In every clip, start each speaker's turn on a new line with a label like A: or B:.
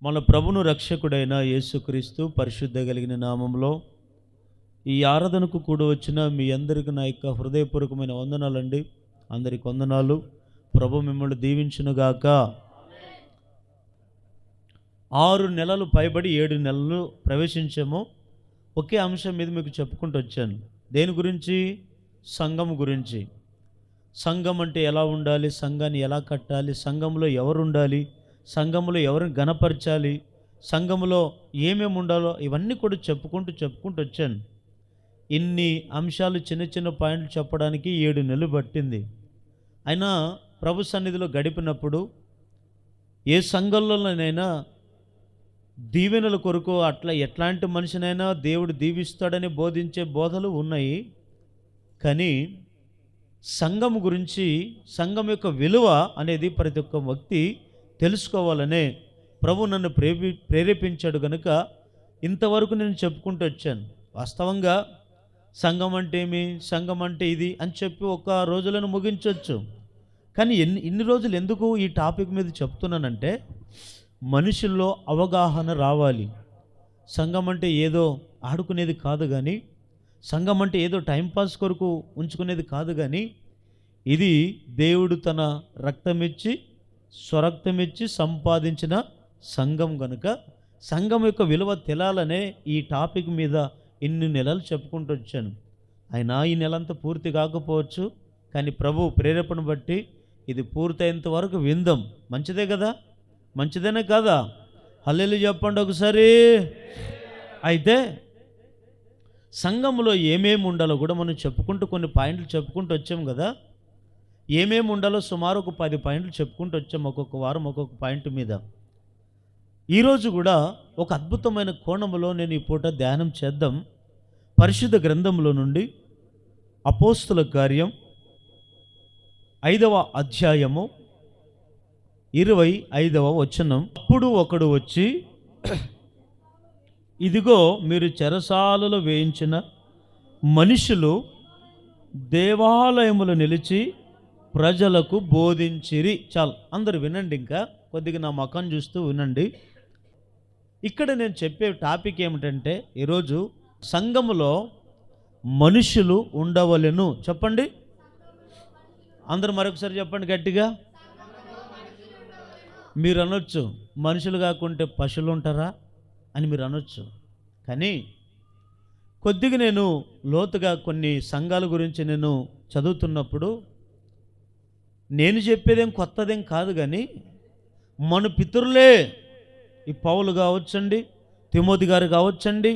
A: మన ప్రభును రక్షకుడైన యేసుక్రీస్తు పరిశుద్ధ కలిగిన నామంలో ఈ ఆరాధనకు కూడా వచ్చిన మీ అందరికీ నా యొక్క హృదయపూర్వకమైన వందనాలండి. అందరికి వందనాలు. ప్రభు మిమ్మల్ని దీవించునుగాక. 6 నెలలు పైబడి 7 నెలలు ప్రవేశించాము. ఒకే అంశం మీద మీకు చెప్పుకుంటూ వచ్చాను. దేని గురించి? సంఘం గురించి. సంఘం అంటే ఎలా ఉండాలి, సంఘాన్ని ఎలా కట్టాలి, సంఘంలో ఎవరు ఉండాలి, సంఘంలో ఎవరిని గణపరచాలి, సంఘంలో ఏమేమి ఉండాలో ఇవన్నీ కూడా చెప్పుకుంటూ వచ్చాను. ఇన్ని అంశాలు చిన్న చిన్న పాయింట్లు చెప్పడానికి 7 నెలలు పట్టింది. అయినా ప్రభు సన్నిధిలో గడిపినప్పుడు ఏ సంఘంలోనైనా దీవెనల కొరకు అట్లా ఎట్లాంటి మనిషినైనా దేవుడు దీవిస్తాడని బోధించే బోధలు ఉన్నాయి. కానీ సంఘం గురించి, సంఘం యొక్క విలువ అనేది ప్రతి ఒక్క వ్యక్తి తెలుసుకోవాలనే ప్రభు నన్ను ప్రేరేపించాడు కనుక ఇంతవరకు నేను చెప్పుకుంటూ వచ్చాను. వాస్తవంగా సంఘం అంటే ఏమి, సంఘం అంటే ఇది అని చెప్పి ఒక రోజులను ముగించవచ్చు. కానీ ఇన్ని రోజులు ఎందుకు ఈ టాపిక్ మీద చెప్తున్నానంటే మనుషుల్లో అవగాహన రావాలి. సంఘం అంటే ఏదో ఆడుకునేది కాదు, కానీ సంఘం అంటే ఏదో టైంపాస్ కొరకు ఉంచుకునేది కాదు, కానీ ఇది దేవుడు తన రక్తమిచ్చి స్వరక్తమిచ్చి సంపాదించిన సంఘం కనుక సంఘం యొక్క విలువ తెలాలనే ఈ టాపిక్ మీద ఇన్ని నెలలు చెప్పుకుంటూ వచ్చాను. అయినా ఈ నెలంతా పూర్తి కాకపోవచ్చు, కానీ ప్రభు ప్రేరేపణ బట్టి ఇది పూర్తయ్యేంత వరకు విందాం. మంచిదే కదా? మంచిదేనే కాదా? హల్లెలూయా చెప్పండి ఒకసారి. అయితే సంఘంలో ఏమేమి ఉండాలో కూడా మనం చెప్పుకుంటూ కొన్ని పాయింట్లు చెప్పుకుంటూ వచ్చాం కదా. ఏమేమి ఉండాలో సుమారు ఒక 10 పాయింట్లు చెప్పుకుంటూ వచ్చాం. ఒక్కొక్క వారం ఒక్కొక్క పాయింట్ మీద. ఈరోజు కూడా ఒక అద్భుతమైన కోణంలో నేను ఈ పూట ధ్యానం చేద్దాం. పరిశుద్ధ గ్రంథంలో నుండి అపోస్తుల కార్యం 5వ అధ్యాయము 25వ వచనం. అప్పుడు ఒకడు వచ్చి, ఇదిగో మీరు చెరసాలలో వేయించిన మనుషులు దేవాలయములు నిలిచి ప్రజలకు బోధించిరి. చాలు, అందరు వినండి. ఇంకా కొద్దిగా నా ముఖం చూస్తూ వినండి. ఇక్కడ నేను చెప్పే టాపిక్ ఏమిటంటే ఈరోజు సంఘములో మనుషులు ఉండవలెను. చెప్పండి అందరూ, మరొకసారి చెప్పండి గట్టిగా. మీరు అనొచ్చు, మనుషులు కాకుంటే పశువులు ఉంటారా అని మీరు అనొచ్చు. కానీ కొద్దిగా నేను లోతుగా కొన్ని సంఘాల గురించి నేను చదువుతున్నప్పుడు నేను చెప్పేదేం కొత్తదేం కాదు, కానీ మన పితరులే, ఈ పౌలు కావచ్చండి, తిమోతి గారు కావచ్చండి,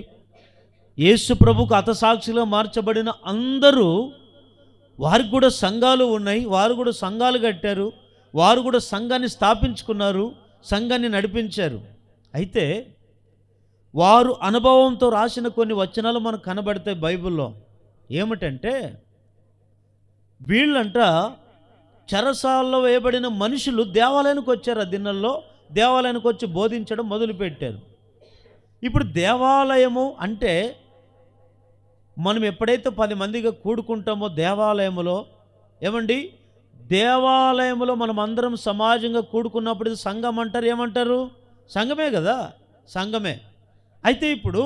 A: యేసు ప్రభుకు హతసాక్షిగా మార్చబడిన అందరూ, వారికి కూడా సంఘాలు ఉన్నాయి, వారు కూడా సంఘాలు కట్టారు, వారు కూడా సంఘాన్ని స్థాపించుకున్నారు, సంఘాన్ని నడిపించారు. అయితే వారు అనుభవంతో రాసిన కొన్ని వచనాలు మనకు కనబడతాయి బైబిల్లో. ఏమిటంటే వీళ్ళంట చెరసాలలో వేయబడిన మనుషులు దేవాలయానికి వచ్చారు. ఆ దినాల్లో దేవాలయానికి వచ్చి బోధించడం మొదలుపెట్టారు. ఇప్పుడు దేవాలయము అంటే మనం ఎప్పుడైతే 10 మందిగా కూడుకుంటామో దేవాలయములో, ఏమండి, దేవాలయంలో మనం అందరం సమాజంగా కూడుకున్నప్పుడు ఇది సంఘం అంటారు. ఏమంటారు? సంఘమే కదా, సంఘమే. అయితే ఇప్పుడు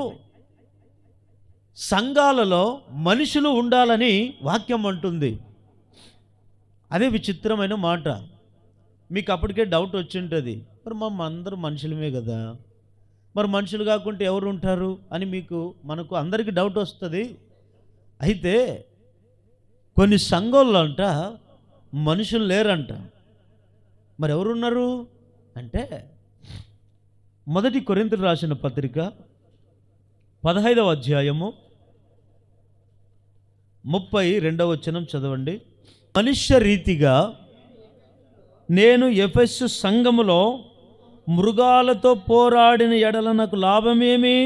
A: సంఘాలలో మనుషులు ఉండాలని వాక్యం అంటుంది. అదే విచిత్రమైన మాట. మీకు అప్పటికే డౌట్ వచ్చి ఉంటుంది, మరి అందరూ మనుషులమే కదా, మరి మనుషులు కాకుంటే ఎవరు ఉంటారు అని మనకు అందరికీ డౌట్ వస్తుంది. అయితే కొన్ని సంఘాల్లో అంట మనుషులు లేరంట. మరి ఎవరున్నారు అంటే 1 కొరింథీయులకు రాసిన పత్రిక 15వ అధ్యాయము 32వ వచనం చదవండి. మనుష్య రీతిగా నేను ఎఫెసు సంఘములో మృగాలతో పోరాడిన ఎడల నాకు లాభమేమి?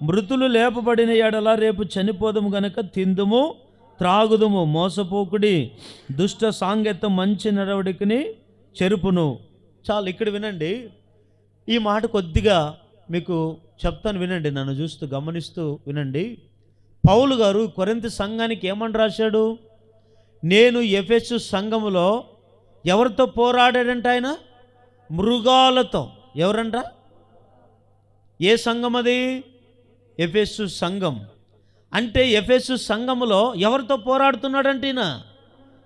A: మృతులు లేపబడిన ఎడల రేపు చనిపోదము గనక తిందుము త్రాగుదుము, మోసపోకుడి, దుష్ట సాంగత్యం మంచి నడవడికని చెరుపును. చాలు, ఇక్కడ వినండి. ఈ మాట కొద్దిగా మీకు చెప్తాను, వినండి. నన్ను చూస్తూ గమనిస్తూ వినండి. పౌలు గారు కొరింథీ సంఘానికి ఏమని రాశాడు? నేను ఎఫెసు సంఘములో ఎవరితో పోరాడాడంట? ఆయన మృగాలతో. ఎవరంట? ఏ సంఘం అది? ఎఫెసు సంఘం. అంటే ఎఫెసు సంఘములో ఎవరితో పోరాడుతున్నాడంటే ఈయన?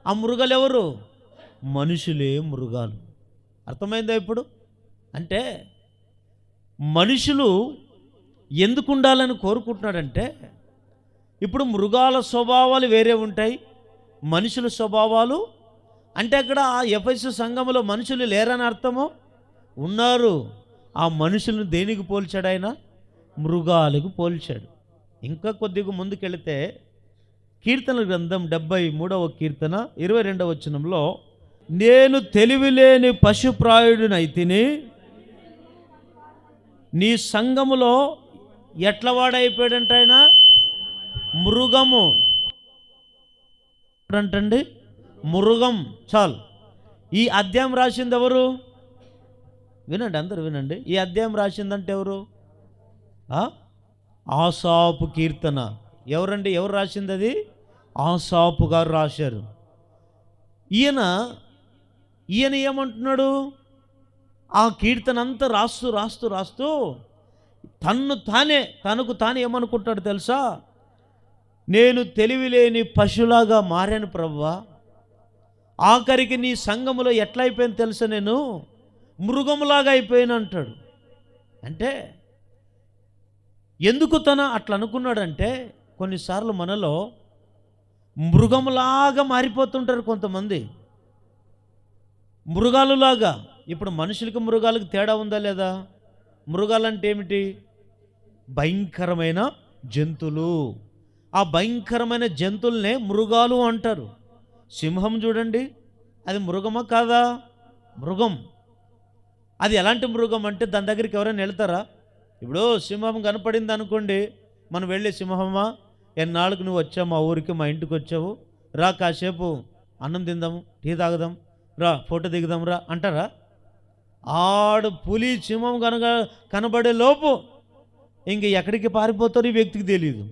A: ఆ మృగాలు ఎవరు? మనుషులే మృగాలు. అర్థమైందా ఇప్పుడు? అంటే మనుషులు ఎందుకు ఉండాలని కోరుకుంటున్నాడంటే, ఇప్పుడు మృగాల స్వభావాలు వేరే ఉంటాయి, మనుషుల స్వభావాలు. అంటే అక్కడ ఆ ఎఫెసు సంఘములో మనుషులు లేరని అర్థము? ఉన్నారు. ఆ మనుషులను దేనికి పోల్చాడు ఆయన? మృగాలకు పోల్చాడు. ఇంకా కొద్దిగా ముందుకెళితే కీర్తనల గ్రంథం 73వ కీర్తన 22వ వచనంలో, నేను తెలివిలేని పశుప్రాయుడినైతిని, నీ సంఘములో ఎట్ల వాడైపోయాడంట ఆయన? మృగము అంటండి, మృగం. చాలు. ఈ అధ్యాయం రాసింది ఎవరు? వినండి, అందరూ వినండి. ఈ అధ్యాయం రాసిందంటే ఎవరు? ఆసాపు కీర్తన. ఎవరండి? ఎవరు రాసింది అది? ఆసాపు గారు రాశారు. ఈయన ఏమంటున్నాడు? ఆ కీర్తన అంతా రాస్తూ తనకు తానే ఏమనుకుంటాడు తెలుసా? నేను తెలివిలేని పశులాగా మారాను ప్రభువా, ఆఖరికి నీ సంఘములో ఎట్లా అయిపోయాను తెలుసా, నేను మృగములాగా అయిపోయాను అంటాడు. అంటే ఎందుకు అట్లా అనుకున్నాడంటే, కొన్నిసార్లు మనలో మృగములాగా మారిపోతుంటారు కొంతమంది, మృగాలులాగా. ఇప్పుడు మనుషులకి మృగాలకు తేడా ఉందా లేదా? మృగాలంటే ఏమిటి? భయంకరమైన జంతువులు. ఆ భయంకరమైన జంతువులనే మృగాలు అంటారు. సింహం చూడండి, అది మృగమా కాదా? మృగం. అది ఎలాంటి మృగం అంటే దాని దగ్గరికి ఎవరైనా వెళ్తారా? ఇప్పుడు సింహం కనపడింది అనుకోండి, మనం వెళ్ళి, సింహమా ఎన్నాళ్ళకు నువ్వు వచ్చావు మా ఊరికి, మా ఇంటికి వచ్చావు, రా కాసేపు అన్నం తిందాము, టీ తాగుదాం, రా ఫోటో దిగుదాం రా అంటారా? ఆడు పులి సింహం కనబడే లోపు ఇంక ఎక్కడికి పారిపోతారో ఈ వ్యక్తికి తెలియదు.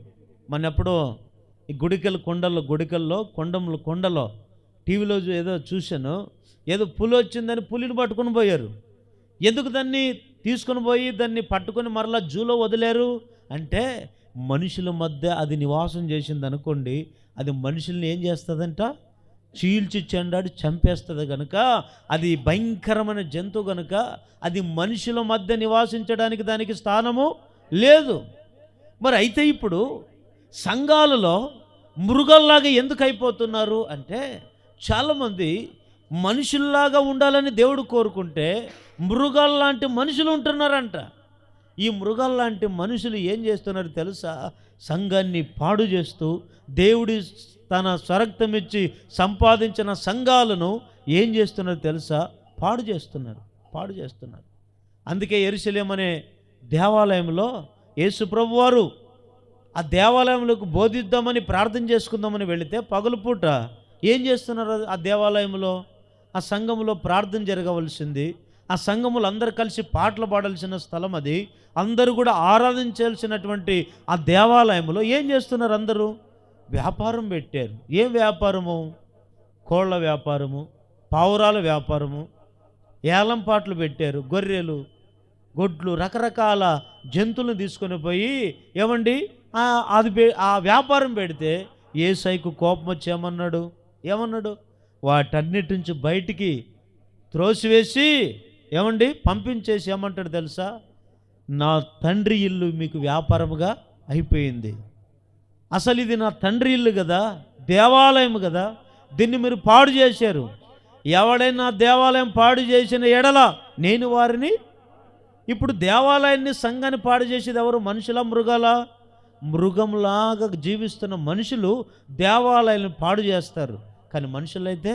A: మన ఎప్పుడో ఈ కొండలో టీవీలో ఏదో చూశాను, ఏదో పులి వచ్చిందని పులిని పట్టుకొని పోయారు. ఎందుకు దాన్ని తీసుకొని పోయి దాన్ని పట్టుకొని మరలా జూలో వదిలేరు అంటే, మనుషుల మధ్య అది నివాసం చేసింది అనుకోండి, అది మనుషుల్ని ఏం చేస్తుందంట? చీల్చి చెండాడి చంపేస్తుంది కనుక, అది భయంకరమైన జంతువు కనుక అది మనుషుల మధ్య నివాసించడానికి దానికి స్థానము లేదు. మరి అయితే ఇప్పుడు సంఘాలలో మృగాల్లాగా ఎందుకు అయిపోతున్నారు అంటే, చాలామంది మనుషుల్లాగా ఉండాలని దేవుడు కోరుకుంటే మృగాల్లాంటి మనుషులు ఉంటున్నారంట. ఈ మృగాల్లాంటి మనుషులు ఏం చేస్తున్నారు తెలుసా? సంఘాన్ని పాడు చేస్తూ, దేవుడి తన స్వరక్తం ఇచ్చి సంపాదించిన సంఘాలను ఏం చేస్తున్నారు తెలుసా? పాడు చేస్తున్నారు. అందుకే యెరూషలేము అనే దేవాలయంలో యేసు ప్రభువారు ఆ దేవాలయంలోకి బోధిద్దామని ప్రార్థన చేసుకుందామని వెళితే, పగలుపూట ఏం చేస్తున్నారు? ఆ దేవాలయంలో, ఆ సంఘములో ప్రార్థన జరగవలసింది, ఆ సంఘములు అందరూ కలిసి పాటలు పాడాల్సిన స్థలం అది, అందరూ కూడా ఆరాధించాల్సినటువంటి ఆ దేవాలయంలో ఏం చేస్తున్నారు? అందరూ వ్యాపారం పెట్టారు. ఏం వ్యాపారము? కోళ్ళ వ్యాపారము, పావురాల వ్యాపారము, ఏలం పాటలు పెట్టారు. గొర్రెలు, గొడ్లు, రకరకాల జంతువులను తీసుకొని పోయి ఏమండి ఆ వ్యాపారం పెడితే యేసయ్యకు కోపం వచ్చి ఏమన్నాడు? వాటన్నిటి నుంచి బయటికి త్రోసివేసి పంపించేసి ఏమంటాడు తెలుసా? నా తండ్రి ఇల్లు మీకు వ్యాపారముగా అయిపోయింది. అసలు ఇది నా తండ్రి ఇల్లు కదా, దేవాలయం కదా, దీన్ని మీరు పాడు చేశారు. ఎవడైనా దేవాలయం పాడు చేసిన ఎడల నేను వారిని. ఇప్పుడు దేవాలయాన్ని, సంఘాన్ని పాడు చేసేది ఎవరు? మనుషులా మృగాలా? మృగంలాగా జీవిస్తున్న మనుషులు దేవాలయాలను పాడు చేస్తారు. కానీ మనుషులైతే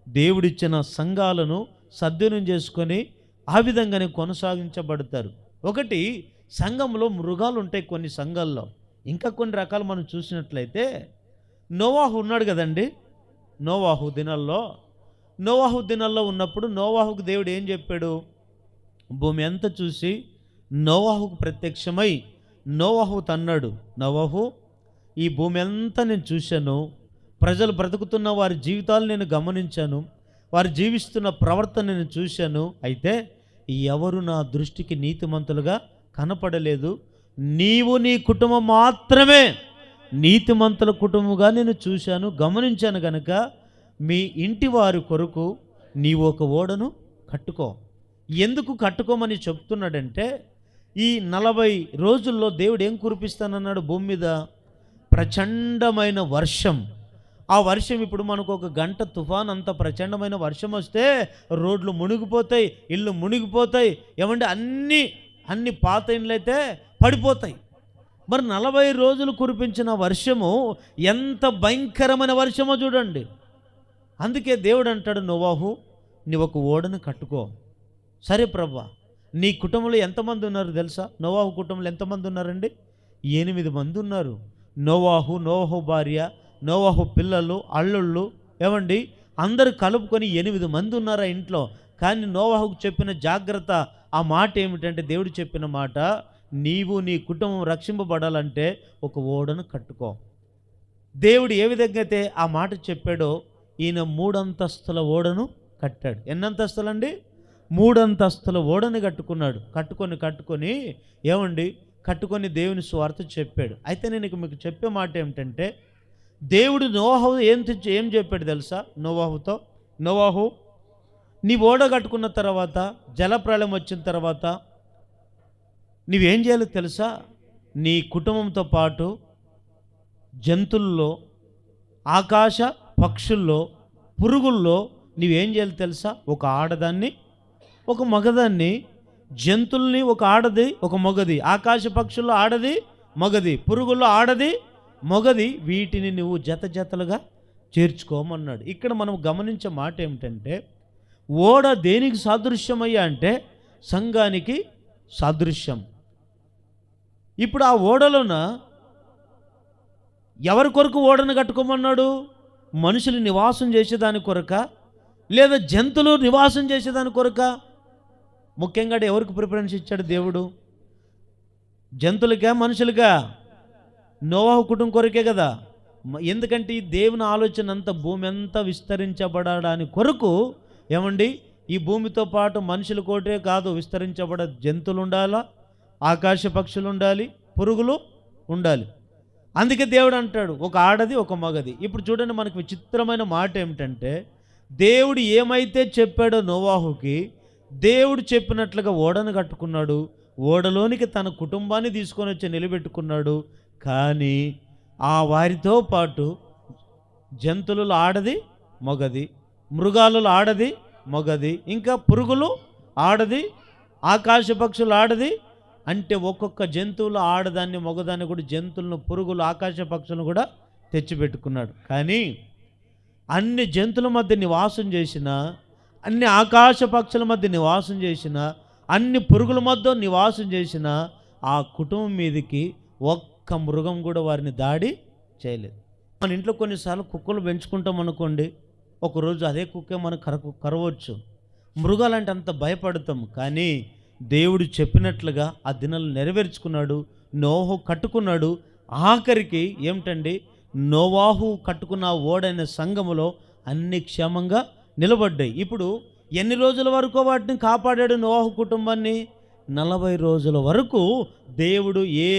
A: దేవుడిచ్చిన సంఘాలను సద్వినియోగం చేసుకొని ఆ విధంగానే కొనసాగించబడతారు. ఒకటి, సంఘంలో మృగాలు ఉంటాయి కొన్ని సంఘాల్లో. ఇంకా కొన్ని రకాలు మనం చూసినట్లయితే, నోవాహు ఉన్నాడు కదండి. నోవాహు దినాల్లో ఉన్నప్పుడు నోవాహుకు దేవుడు ఏం చెప్పాడు? భూమి అంతా చూసి నోవాహుకు ప్రత్యక్షమై నోవాహు తన్నాడు, నోవాహు, ఈ భూమి అంతా నేను చూశాను, ప్రజలు బ్రతుకుతున్న వారి జీవితాలు నేను గమనించాను, వారు జీవిస్తున్న ప్రవర్తన నేను చూశాను. అయితే ఎవరు నా దృష్టికి నీతిమంతులుగా కనపడలేదు. నీవు నీ కుటుంబం మాత్రమే నీతిమంతుల కుటుంబంగా నేను చూశాను, గమనించాను గనుక మీ ఇంటి వారి కొరకు నీవు ఒక ఓడను కట్టుకో. ఎందుకు కట్టుకోమని చెప్తున్నాడంటే, ఈ 40 రోజుల్లో దేవుడు ఏం కురిపిస్తానన్నాడు భూమి మీద? ప్రచండమైన వర్షం. ఆ వర్షం ఇప్పుడు మనకు ఒక గంట తుఫాన్ అంత ప్రచండమైన వర్షం వస్తే రోడ్లు మునిగిపోతాయి, ఇళ్ళు మునిగిపోతాయి, ఏమంటే అన్ని పాత ఇండ్లు అయితే పడిపోతాయి. మరి 40 రోజులు కురిపించిన వర్షము ఎంత భయంకరమైన వర్షమో చూడండి. అందుకే దేవుడు అంటాడు, నోవాహు నీవు ఒక ఓడను కట్టుకో. సరే ప్రభా, నీ కుటుంబంలో ఎంతమంది ఉన్నారు తెలుసా? నోవాహు కుటుంబంలో ఎంతమంది ఉన్నారండి? 8 మంది ఉన్నారు. నోవాహు భార్య, నోవాహు పిల్లలు, అల్లుళ్ళు, ఏమండి అందరూ కలుపుకొని 8 మంది ఉన్నారా ఇంట్లో. కానీ నోవాహుకు చెప్పిన జాగ్రత్త, ఆ మాట ఏమిటంటే, దేవుడు చెప్పిన మాట, నీవు నీ కుటుంబం రక్షింపబడాలంటే ఒక ఓడను కట్టుకో. దేవుడు ఏ విధంగా అయితే ఆ మాట చెప్పాడో ఈయన 3 అంతస్తుల ఓడను కట్టాడు. ఎన్ని అంతస్తులండి? 3 అంతస్తుల ఓడని కట్టుకున్నాడు. కట్టుకొని ఏమండి కట్టుకొని దేవుని స్వార్థ చెప్పాడు. అయితే నేను మీకు చెప్పే మాట ఏమిటంటే, దేవుడు నోవాహు ఏం చెప్పాడు తెలుసా? నోవాహు నీ ఓడ కట్టుకున్న తర్వాత, జలప్రళయం వచ్చిన తర్వాత నీవేం చేయాలో తెలుసా? నీ కుటుంబంతో పాటు జంతువుల్లో, ఆకాశ పక్షుల్లో, పురుగుల్లో నీవేం చేయాలి తెలుసా? ఒక ఆడదాన్ని, ఒక మగదాన్ని, జంతువుల్ని ఒక ఆడది, ఒక మగది, ఆకాశ పక్షుల్లో ఆడది, మగది, పురుగుల్లో ఆడది, మగది, వీటిని నువ్వు జతలుగా చేర్చుకోమన్నాడు. ఇక్కడ మనం గమనించే మాట ఏమిటంటే, ఓడ దేనికి సాదృశ్యమయ్యా అంటే సంఘానికి సాదృశ్యం. ఇప్పుడు ఆ ఓడలోన ఎవరి కొరకు ఓడను కట్టుకోమన్నాడు? మనుషులు నివాసం చేసేదాని కొరక, లేదా జంతువులు నివాసం చేసేదాని కొరక? ముఖ్యంగా ఎవరికి ప్రిఫరెన్స్ ఇచ్చాడు దేవుడు? జంతువులకా, మనుషులుగా? నోవాహు కుటుంబం కొరకే కదా. ఎందుకంటే ఈ దేవుని ఆలోచన అంతా భూమి అంతా విస్తరించబడడానికి కొరకు, ఏమండి ఈ భూమితో పాటు మనుషులు కోటే కాదు, విస్తరించబడ జంతువులు ఉండాలా, ఆకాశ పక్షులు ఉండాలి, పురుగులు ఉండాలి. అందుకే దేవుడు అంటాడు ఒక ఆడది, ఒక మగది. ఇప్పుడు చూడండి, మనకు విచిత్రమైన మాట ఏమిటంటే, దేవుడు ఏమైతే చెప్పాడో నోవాహుకి, దేవుడు చెప్పినట్లుగా ఓడను కట్టుకున్నాడు. ఓడలోనికి తన కుటుంబాన్ని తీసుకొని వచ్చి నిలబెట్టుకున్నాడు. కానీ ఆ వారితో పాటు జంతువులు ఆడది, మగది, మృగాలు ఆడది, మగది, ఇంకా పురుగులు ఆడది, ఆకాశ పక్షులు ఆడది. అంటే ఒక్కొక్క జంతువులు ఆడదాన్ని, మగదాన్ని కూడా, జంతువులను, పురుగులు, ఆకాశ పక్షులను కూడా తెచ్చిపెట్టుకున్నాడు. కానీ అన్ని జంతువుల మధ్య నివాసం చేసిన, అన్ని ఆకాశ పక్షుల మధ్య నివాసం చేసిన, అన్ని పురుగుల మధ్య నివాసం చేసిన ఆ కుటుంబం మీదకి ఒక్క మృగం కూడా వారిని దాడి చేయలేదు. మన ఇంట్లో కొన్నిసార్లు కుక్కలు పెంచుకుంటాం అనుకోండి, ఒకరోజు అదే కుక్కే మనకు కరవచ్చు. మృగాలంటే అంత భయపడతాం. కానీ దేవుడు చెప్పినట్లుగా ఆ దినాలు నెరవేర్చుకున్నాడు. నోవాహు కట్టుకున్నాడు. ఆఖరికి ఏమిటండి, నోవాహు కట్టుకున్న ఓడైన సంఘములో అన్ని క్షేమంగా నిలబడ్డాయి. ఇప్పుడు ఎన్ని రోజుల వరకు వాటిని కాపాడాడు నోవాహు కుటుంబాన్ని? 40 రోజుల వరకు దేవుడు ఏ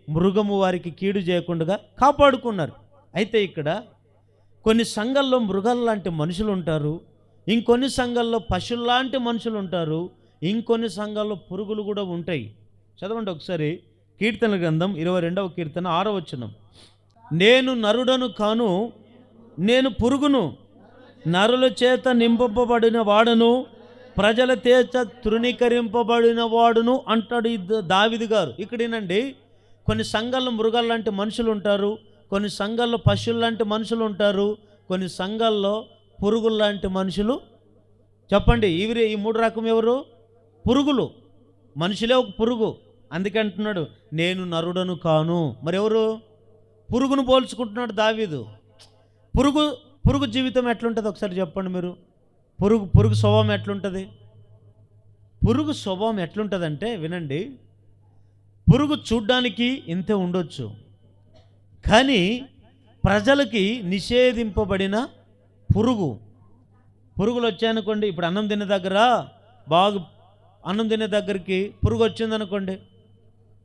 A: మృగము వారికి కీడు చేయకుండా కాపాడుకున్నారు. అయితే ఇక్కడ కొన్ని సంఘాల్లో మృగాల లాంటి మనుషులు ఉంటారు, ఇంకొన్ని సంఘాల్లో పశువుల్లాంటి మనుషులు ఉంటారు, ఇంకొన్ని సంఘాల్లో పురుగులు కూడా ఉంటాయి. చదవండి ఒకసారి కీర్తన గ్రంథం 22వ కీర్తన 6వ వచనం. నేను నరుడను కాను, నేను పురుగును, నరుల చేత నింపబడిన వాడును, ప్రజల చేత తృణీకరింపబడిన వాడును అంటాడు దావీదు గారు. ఇక్కడేనండి, కొన్ని సంఘాల్లో మృగాలు లాంటి మనుషులు ఉంటారు, కొన్ని సంఘాల్లో పశువులు లాంటి మనుషులు ఉంటారు, కొన్ని సంఘాల్లో పురుగులు లాంటి మనుషులు. చెప్పండి, ఈ 3 రకం ఎవరు? పురుగులు. మనుషులే ఒక పురుగు. అందుకే అంటున్నాడు నేను నరుడను కాను. మరి ఎవరు? పురుగును పోల్చుకుంటున్నాడు దావీదు. పురుగు జీవితం ఎట్లుంటుంది ఒకసారి చెప్పండి మీరు. పురుగు స్వభావం ఎట్లుంటుంది? పురుగు స్వభావం ఎట్లుంటుందంటే వినండి, పురుగు చూడ్డానికి ఇంతే ఉండొచ్చు, కానీ ప్రజలకి నిషేధింపబడిన పురుగులు వచ్చాయనుకోండి. ఇప్పుడు అన్నం తినే దగ్గరికి పురుగు వచ్చిందనుకోండి,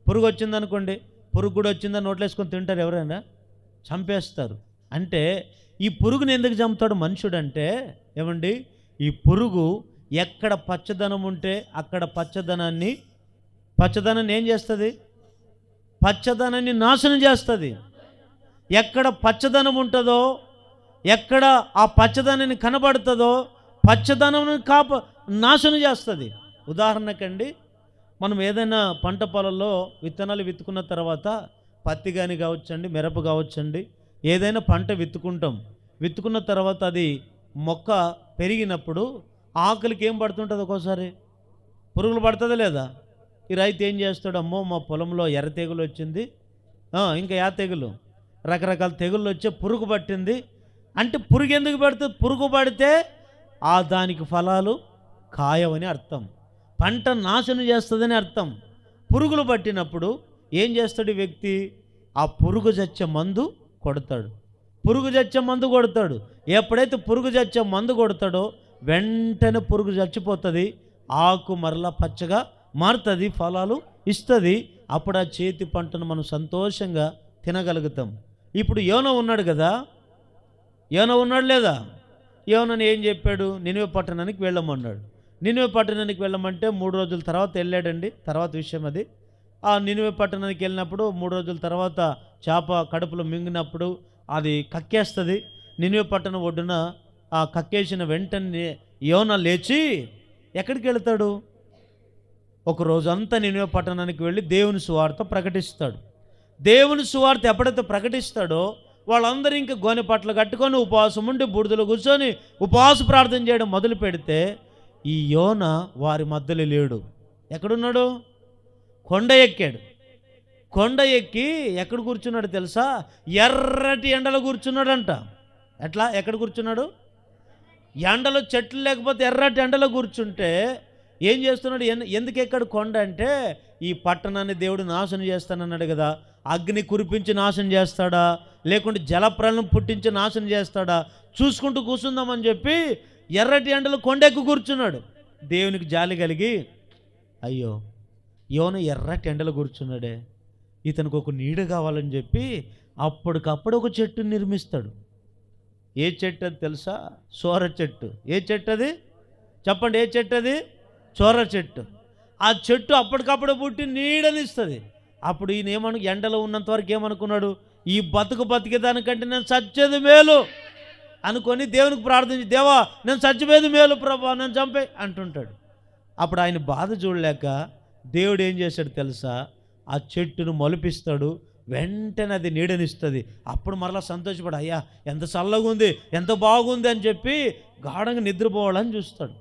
A: పురుగు వచ్చిందనుకోండి, పురుగు కూడా వచ్చిందని నోట్లేసుకొని తింటారు ఎవరైనా? చంపేస్తారు. అంటే ఈ పురుగుని ఎందుకు చంపుతాడు మనుషుడంటే, ఏమండి, ఈ పురుగు ఎక్కడ పచ్చదనం ఉంటే అక్కడ పచ్చదనాన్ని ఏం చేస్తుంది? పచ్చదనాన్ని నాశనం చేస్తుంది. ఎక్కడ పచ్చదనం ఉంటుందో, ఎక్కడ ఆ పచ్చదనాన్ని కనబడుతుందో పచ్చదనం నాశనం చేస్తుంది. ఉదాహరణకండి, మనం ఏదైనా పంట పొలంలో విత్తనాలు విత్తుకున్న తర్వాత పత్తి కానీ కావచ్చండి, మిరప కావచ్చండి, ఏదైనా పంట విత్తుకున్న తర్వాత అది మొక్క పెరిగినప్పుడు ఆకులకి ఏం పడుతుంటుంది? ఒక్కోసారి పురుగులు పడుతుందా లేదా? ఈ రైతు ఏం చేస్తాడు? అమ్మో మా పొలంలో ఎర్ర తెగులు వచ్చింది, ఇంకా తెగులు, రకరకాల తెగుళ్ళు వచ్చే పురుగు పట్టింది అంటే, పురుగు ఎందుకు పడుతుంది? పురుగు పడితే దానికి ఫలాలు కాయవని అర్థం, పంట నాశనం చేస్తుందని అర్థం. పురుగులు పట్టినప్పుడు ఏం చేస్తాడు ఈ వ్యక్తి? ఆ పురుగు చచ్చే మందు కొడతాడు. ఎప్పుడైతే పురుగు చచ్చే మందు కొడతాడో వెంటనే పురుగు చచ్చిపోతుంది, ఆకు మరలా పచ్చగా మారుతుంది, ఫలాలు ఇస్తుంది. అప్పుడు ఆ చేతి పంటను మనం సంతోషంగా తినగలుగుతాం. ఇప్పుడు యోనా ఉన్నాడు కదా, యోనా ఉన్నాడు లేదా? యోనాని ఏం చెప్పాడు? నినివే పట్టణానికి వెళ్ళమన్నాడు. నినివే పట్టణానికి వెళ్ళమంటే 3 రోజుల తర్వాత వెళ్ళాడండి. తర్వాత విషయం అది. ఆ నినివే పట్టణానికి వెళ్ళినప్పుడు 3 రోజుల తర్వాత చేప కడుపులో మింగినప్పుడు అది కక్కేస్తుంది. నినివే పట్టణం ఒడ్డున ఆ కక్కేసిన వెంటనే యోనా లేచి ఎక్కడికి వెళ్తాడు? ఒక రోజంతా నినివే పట్టణానికి వెళ్ళి దేవుని సువార్త ప్రకటిస్తాడు. దేవుని సువార్త ఎప్పుడైతే ప్రకటిస్తాడో వాళ్ళందరూ ఇంకా గోనె పట్ల కట్టుకొని ఉపవాసం ఉండి బూడిదలో కూర్చొని ఉపవాస ప్రార్థన చేయడం మొదలు పెడితే ఈ యోనా వారి మధ్యలో లేడు. ఎక్కడున్నాడు? కొండ ఎక్కాడు. కొండ ఎక్కి ఎక్కడ కూర్చున్నాడు తెలుసా? ఎర్రటి ఎండలో కూర్చున్నాడంట. ఎక్కడ కూర్చున్నాడు? ఎండలో చెట్లు లేకపోతే ఎర్రటి ఎండలో కూర్చుంటే ఏం చేస్తున్నాడు? ఎందుకు ఎక్కడ కొండ అంటే, ఈ పట్టణాన్ని దేవుడు నాశనం చేస్తానన్నాడు కదా, అగ్ని కురిపించి నాశనం చేస్తాడా, లేకుంటే జలప్రలయం పుట్టించి నాశనం చేస్తాడా చూసుకుంటూ కూర్చుందామని చెప్పి ఎర్రటి ఎండలో కొండెక్కి కూర్చున్నాడు. దేవునికి జాలి కలిగి, అయ్యో యోనా ఎర్రటి ఎండలో కూర్చున్నాడే, ఇతనికి ఒక నీడ కావాలని చెప్పి అప్పటికప్పుడు ఒక చెట్టు నిర్మిస్తాడు. ఏ చెట్టు అది తెలుసా? సోర చెట్టు. ఏ చెట్టు అది? చెప్పండి, ఏ చెట్టు అది? సోర చెట్టు. ఆ చెట్టు అప్పటికప్పుడు పుట్టి నీడనిస్తుంది. అప్పుడు ఈయన ఎండలో ఉన్నంత వరకు ఏమనుకున్నాడు? ఈ బతికేదానికంటే నేను చచ్చేది మేలు అనుకొని దేవునికి ప్రార్థించి, దేవా నేను చచ్చిపోయేది మేలు ప్రభా, నేను చంపే అంటుంటాడు. అప్పుడు ఆయన బాధ చూడలేక దేవుడు ఏం చేశాడు తెలుసా? ఆ చెట్టును మొలిపిస్తాడు, వెంటనే అది నీడనిస్తుంది. అప్పుడు మరలా సంతోషపడి, అయ్యా ఎంత చల్లగా ఉంది, ఎంత బాగుంది అని చెప్పి గాఢంగా నిద్రపోవాలని చూస్తాడు.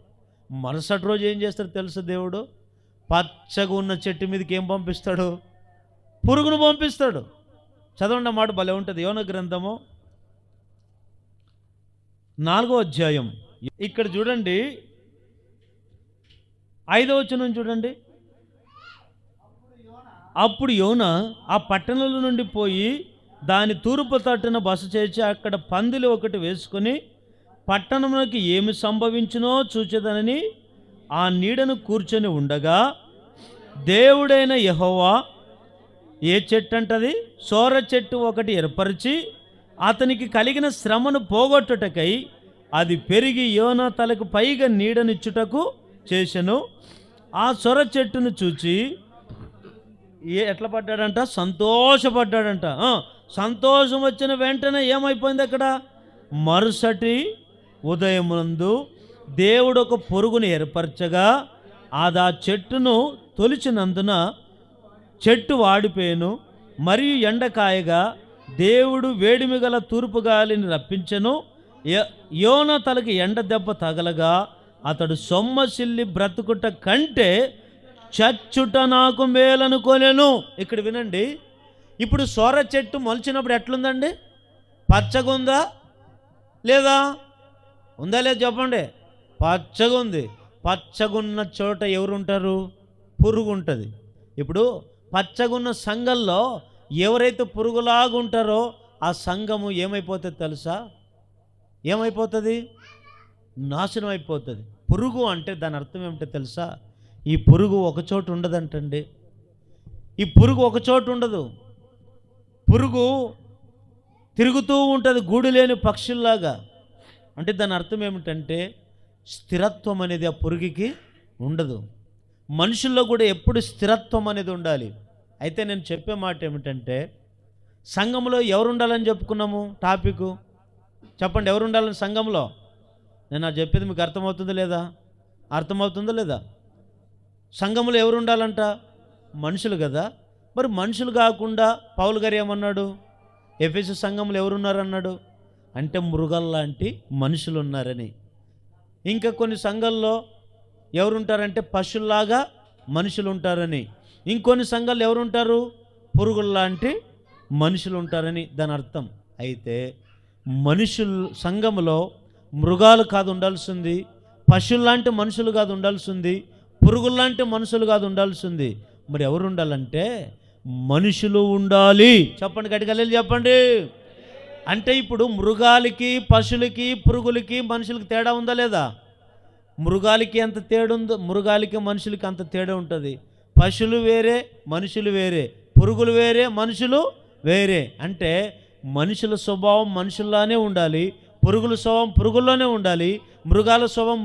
A: మరుసటి రోజు ఏం చేస్తాడు తెలుసా? దేవుడు పచ్చగా ఉన్న చెట్టు మీదకి ఏం పంపిస్తాడు? పురుగును పంపిస్తాడు. చదవండి, మాట భలే ఉంటుంది. యోనా గ్రంథము 4వ అధ్యాయం. ఇక్కడ చూడండి, 5వ వచనం చూడండి. అప్పుడు యోనా ఆ పట్టణంలో నుండి పోయి దాని తూర్పు తట్టున బస చేసి అక్కడ పందిలి ఒకటి వేసుకొని పట్టణంలోకి ఏమి సంభవించునో చూచేదనని ఆ నీడను కూర్చొని ఉండగా దేవుడైన యెహోవా ఏ చెట్టు అంటది? సోర చెట్టు ఒకటి ఏర్పరిచి అతనికి కలిగిన శ్రమను పోగొట్టుటకై అది పెరిగి యోనా తలకు పైగా నీడనిచ్చుటకు చేసెను. ఆ సొర చెట్టును చూచి ఎట్లా పడ్డాడంట? సంతోషపడ్డాడంట. సంతోషం వచ్చిన వెంటనే ఏమైపోయింది అక్కడ? మరుసటి ఉదయమునందు దేవుడు ఒక పురుగును ఏర్పరచగా అది ఆ చెట్టును తొలిచినందున చెట్టు వాడిపోయాను. మరియు ఎండకాయగా దేవుడు వేడిమి గల తూర్పు గాలిని రప్పించెను. యోనా తలకి ఎండ దెబ్బ తగలగా అతడు సొమ్మసిల్లి బ్రతుకుట కంటే చచ్చుట నాకు మేలనుకోలేను. ఇక్కడ వినండి, ఇప్పుడు సోర చెట్టు మొలిచినప్పుడు ఎట్లుందండి? పచ్చగా ఉందా లేదా? ఉందా లేదా చెప్పండి. పచ్చగా ఉంది. పచ్చగున్న చోట ఎవరుంటారు? పురుగు ఉంటుంది. ఇప్పుడు పచ్చగున్న సంఘంలో ఎవరైతే పురుగులాగా ఉంటారో ఆ సంఘము ఏమైపోతుంది తెలుసా? ఏమైపోతుంది? నాశనం అయిపోతుంది. పురుగు అంటే దాని అర్థం ఏమిటో తెలుసా? ఈ పురుగు ఒక చోట ఉండదంటండి. ఈ పురుగు ఒక చోటు ఉండదు. పురుగు తిరుగుతూ ఉంటుంది గూడు లేని పక్షుల్లాగా. అంటే దాని అర్థం ఏమిటంటే స్థిరత్వం అనేది ఆ పురుగుకి ఉండదు. మనుషుల్లో కూడా ఎప్పుడు స్థిరత్వం అనేది ఉండాలి. అయితే నేను చెప్పే మాట ఏమిటంటే సంఘంలో ఎవరు ఉండాలని చెప్పుకున్నాము టాపిక్ చెప్పండి. ఎవరు ఉండాలని సంఘంలో? నేను అది చెప్పేది మీకు అర్థమవుతుందా లేదా? అర్థమవుతుందా లేదా? సంఘంలో ఎవరు ఉండాలంట? మనుషులు కదా. మరి మనుషులు కాకుండా పౌలు గారు ఏమన్నాడు? ఎఫెసు సంఘంలో ఎవరున్నారన్నాడు? అంటే మృగాల్లాంటి మనుషులు ఉన్నారని. ఇంకా కొన్ని సంఘాల్లో ఎవరుంటారంటే పశువుల్లాగా మనుషులు ఉంటారని. ఇంకొన్ని సంఘాలు ఎవరుంటారు? పురుగుల్లాంటి మనుషులు ఉంటారని దాని అర్థం. అయితే మనుషులు సంఘంలో మృగాలు కాదు ఉండాల్సింది, పశువుల్లాంటి మనుషులు కాదు ఉండాల్సింది, పురుగుల్లాంటి మనుషులు కాదు ఉండాల్సింది. మరి ఎవరు ఉండాలంటే మనుషులు ఉండాలి. చెప్పండి, గట్టిగా చెప్పండి. అంటే ఇప్పుడు మృగాలకి, పశువులకి, పురుగులకి, మనుషులకి తేడా ఉందా లేదా? మృగాలకి ఎంత తేడా ఉందో, మృగాలకి మనుషులకి అంత తేడా ఉంటుంది. పశువులు వేరే, మనుషులు వేరే, పురుగులు వేరే, మనుషులు వేరే. అంటే మనుషుల స్వభావం మనుషుల్లానే ఉండాలి, పురుగుల స్వభావం పురుగుల్లోనే ఉండాలి, మృగాల స్వభావం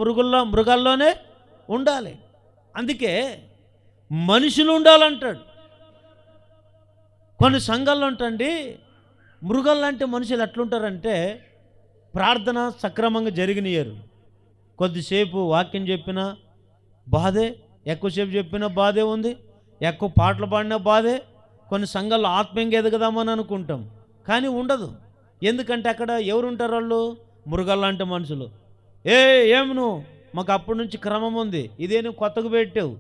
A: మృగాల్లోనే ఉండాలి. అందుకే మనుషులు ఉండాలంటాడు. కొన్ని సంఘాల్లో ఉంటండి మృగాల్లాంటి మనుషులు ఎట్లుంటారంటే ప్రార్థన సక్రమంగా జరిగినయ్యారు. కొద్దిసేపు వాక్యం చెప్పినా బాధే, ఎక్కువసేపు చెప్పినా బాధే ఉంది, ఎక్కువ పాటలు పాడినా బాధే. కొన్ని సంఘాల్లో ఆత్మీయంగా ఎదగదామని అనుకుంటాం, కానీ ఉండదు. ఎందుకంటే అక్కడ ఎవరు ఉంటారు? వాళ్ళు మృగాల్లాంటి మనుషులు. ఏం నువ్వు మాకు అప్పటి నుంచి క్రమం ఉంది, ఇదే నువ్వు కొత్తగా పెట్టావు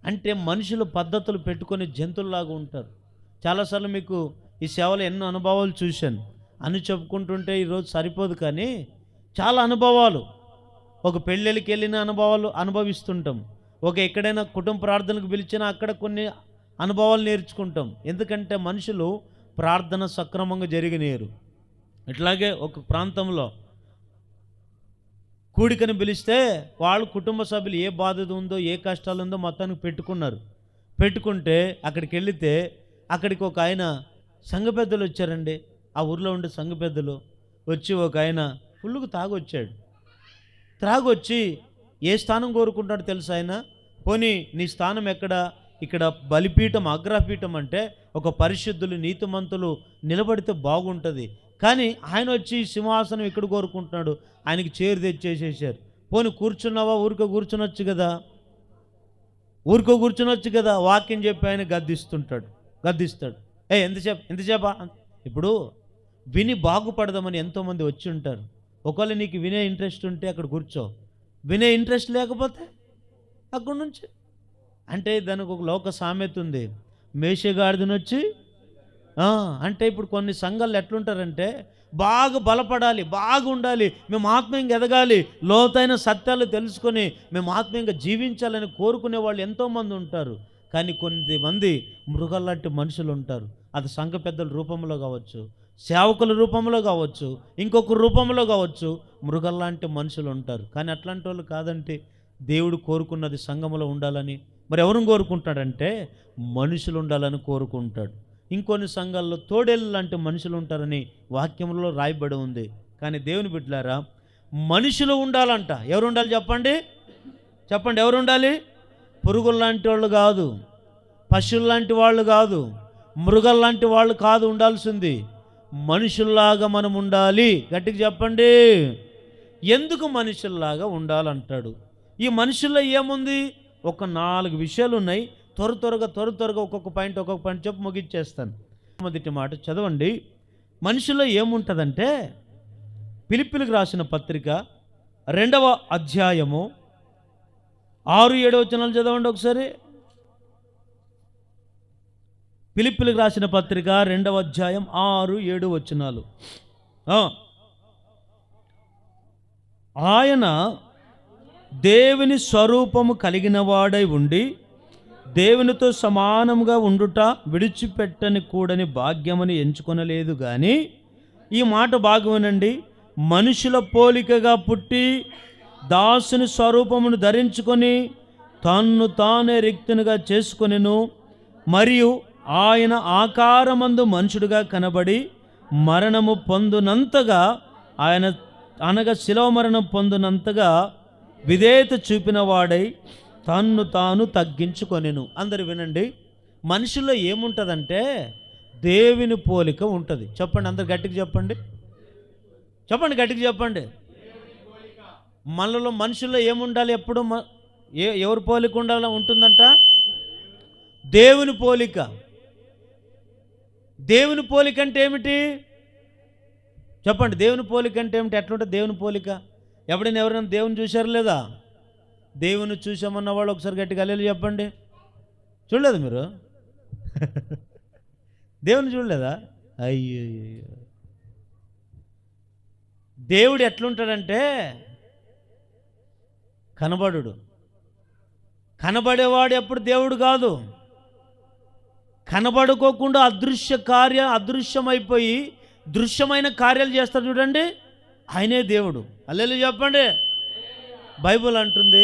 A: అంటే మనుషులు పద్ధతులు పెట్టుకొని జంతువుల్లాగా ఉంటారు. చాలాసార్లు మీకు ఈ సేవలో ఎన్నో అనుభవాలు చూశాను. అని చెప్పుకుంటుంటే ఈరోజు సరిపోదు, కానీ చాలా అనుభవాలు. ఒక పెళ్ళిళ్ళకి వెళ్ళిన అనుభవాలు అనుభవిస్తుంటాం, ఒక ఎక్కడైనా కుటుంబ ప్రార్థనకు పిలిచినా అక్కడ కొన్ని అనుభవాలు నేర్చుకుంటాం. ఎందుకంటే మనుషులు ప్రార్థన సక్రమంగా జరిగినారు. ఇట్లాగే ఒక ప్రాంతంలో కూడికని పిలిస్తే వాళ్ళు కుటుంబ సభ్యులు ఏ బాధ ఉందో, ఏ కష్టాలు ఉందో మొత్తానికి పెట్టుకుంటే అక్కడికి వెళితే అక్కడికి ఒక ఆయన సంఘ పెద్దలు వచ్చారండి. ఆ ఊర్లో ఉండే సంఘ పెద్దలు వచ్చి ఒక ఆయన ఫుల్లుగా త్రాగొచ్చి ఏ స్థానం కోరుకుంటాడో తెలుసు ఆయన. పోనీ నీ స్థానం ఎక్కడ? ఇక్కడ బలిపీఠం, అగ్రపీఠం అంటే ఒక పరిశుద్ధులు నీతిమంతులు నిలబడితే బాగుంటుంది. కానీ ఆయన వచ్చి సింహాసనం ఇక్కడ కోరుకుంటున్నాడు. ఆయనకి చైర్ తెచ్చేసేసారు. పోనీ కూర్చున్నావా? ఊరికో కూర్చునొచ్చు కదా. వాక్యం చెప్పి ఆయన గద్దిస్తాడు. ఎంతసేపా? ఇప్పుడు విని బాగుపడదామని ఎంతోమంది వచ్చి ఉంటారు. ఒకవేళ నీకు వినే ఇంట్రెస్ట్ ఉంటే అక్కడ కూర్చో, వినే ఇంట్రెస్ట్ లేకపోతే అక్కడి నుంచి. అంటే దానికి ఒక లోక సామెత ఉంది, మేషగాడిదనొచ్చి అంటే ఇప్పుడు కొన్ని సంఘాలు ఎట్లుంటారంటే బాగా బలపడాలి, బాగుండాలి, మేము ఆత్మీయంగా ఎదగాలి, లోతైన సత్యాలు తెలుసుకొని మేము ఆత్మీయంగా జీవించాలని కోరుకునే వాళ్ళు ఎంతోమంది ఉంటారు. కానీ కొంతమంది మృగాల్లాంటి మనుషులు ఉంటారు. అది సంఘ పెద్దల రూపంలో కావచ్చు, సేవకుల రూపంలో కావచ్చు, ఇంకొక రూపంలో కావచ్చు, మృగాల్లాంటి మనుషులు ఉంటారు. కానీ అట్లాంటి వాళ్ళు కాదంటే దేవుడు కోరుకున్నది సంఘంలో ఉండాలని. మరి ఎవరు కోరుకుంటాడంటే మనుషులు ఉండాలని కోరుకుంటాడు. ఇంకొన్ని సంఘాల్లో తోడేళ్ళు లాంటి మనుషులు ఉంటారని వాక్యంలో రాయబడి ఉంది. కానీ దేవుని బిడ్డలారా, మనుషులు ఉండాలంట. ఎవరు ఉండాలి చెప్పండి? ఎవరు ఉండాలి? పురుగులు లాంటి వాళ్ళు కాదు, పశువులు లాంటి వాళ్ళు కాదు, మృగాలు లాంటి వాళ్ళు కాదు ఉండాల్సింది. మనుషుల్లాగా మనం ఉండాలి. గట్టిగా చెప్పండి. ఎందుకు మనుషుల్లాగా ఉండాలంటాడు? ఈ మనుషుల్లో ఏముంది? ఒక 4 విషయాలు ఉన్నాయి. త్వరగా ఒక్కొక్క పాయింట్ చెప్పి ముగించేస్తాను. మొదటి మాట చదవండి. మనుషుల్లో ఏముంటుందంటే ఫిలిప్పీలకు రాసిన పత్రిక 2వ అధ్యాయము 6-7 వచనాలు చదవండి ఒకసారి. ఫిలిప్పీలకు రాసిన పత్రిక 2వ అధ్యాయం 6-7 వచనాలు. ఆయన దేవుని స్వరూపము కలిగిన వాడై ఉండి దేవునితో సమానంగా ఉండుట విడిచిపెట్టని కూడని భాగ్యమని ఎంచుకొనలేదు. కానీ ఈ మాట బాగువినండి, మనుషుల పోలికగా పుట్టి దాసుని స్వరూపమును ధరించుకొని తన్ను తానే రిక్తునిగా చేసుకొనెను. మరియు ఆయన ఆకారమందు మనుషుడుగా కనబడి మరణము పొందునంతగా ఆయన అనగా శిలువ మరణం పొందునంతగా విధేయత చూపిన వాడై తన్ను తాను తగ్గించుకొనెను. అందరు వినండి, మనుషుల్లో ఏముంటుందంటే దేవుని పోలిక ఉంటుంది. చెప్పండి, అందరు గట్టిగా చెప్పండి, చెప్పండి, గట్టిగా చెప్పండి. మనలో మనుషుల్లో ఏముండాలి? ఎప్పుడు ఎవరి పోలిక ఉండాలి ఉంటుందంట? దేవుని పోలిక. దేవుని పోలిక అంటే ఏమిటి చెప్పండి? దేవుని పోలిక అంటే ఏమిటి? ఎట్లుంటుంది దేవుని పోలిక? ఎవరైనా దేవుని చూశారు లేదా? దేవుని చూసామన్న వాళ్ళు ఒకసారి గట్టిగా హల్లెలూయా చెప్పండి. చూడలేదు మీరు? దేవుని చూడలేదా? అయ్యో, దేవుడు ఎట్లుంటాడంటే కనబడు. కనబడేవాడు ఎప్పుడు దేవుడు కాదు. కనబడుకోకుండా అదృశ్యమైపోయి దృశ్యమైన కార్యాలు చేస్తారు చూడండి, ఆయనే దేవుడు. హల్లెలూయా చెప్పండి. బైబిల్ అంటుంది,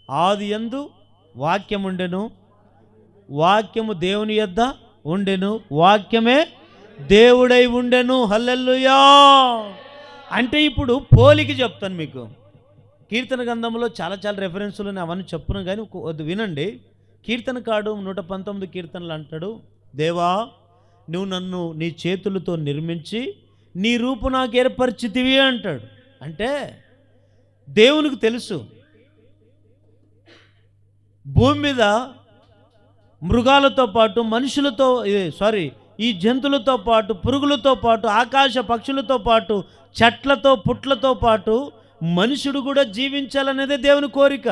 A: ఆది యందు వాక్యం ఉండెను, వాక్యము దేవుని యొద్ద ఉండెను, వాక్యమే దేవుడై ఉండెను. హల్లెలూయా. అంటే ఇప్పుడు పోలిక చెప్తాను మీకు. కీర్తన గ్రంథంలో చాలా రెఫరెన్సులు అవన్నీ చెప్పును, కానీ వినండి. కీర్తనకాడు 119 కీర్తనలు అంటాడు, దేవా నువ్వు నన్ను నీ చేతులతో నిర్మించి నీ రూపు నాకు ఏర్పరిచితివి అంటాడు. అంటే దేవునికి తెలుసు భూమి మీద మృగాలతో పాటు మనుషులతో ఈ జంతువులతో పాటు పురుగులతో పాటు ఆకాశ పక్షులతో పాటు చెట్లతో పుట్లతో పాటు మనుషుడు కూడా జీవించాలనేదే దేవుని కోరిక.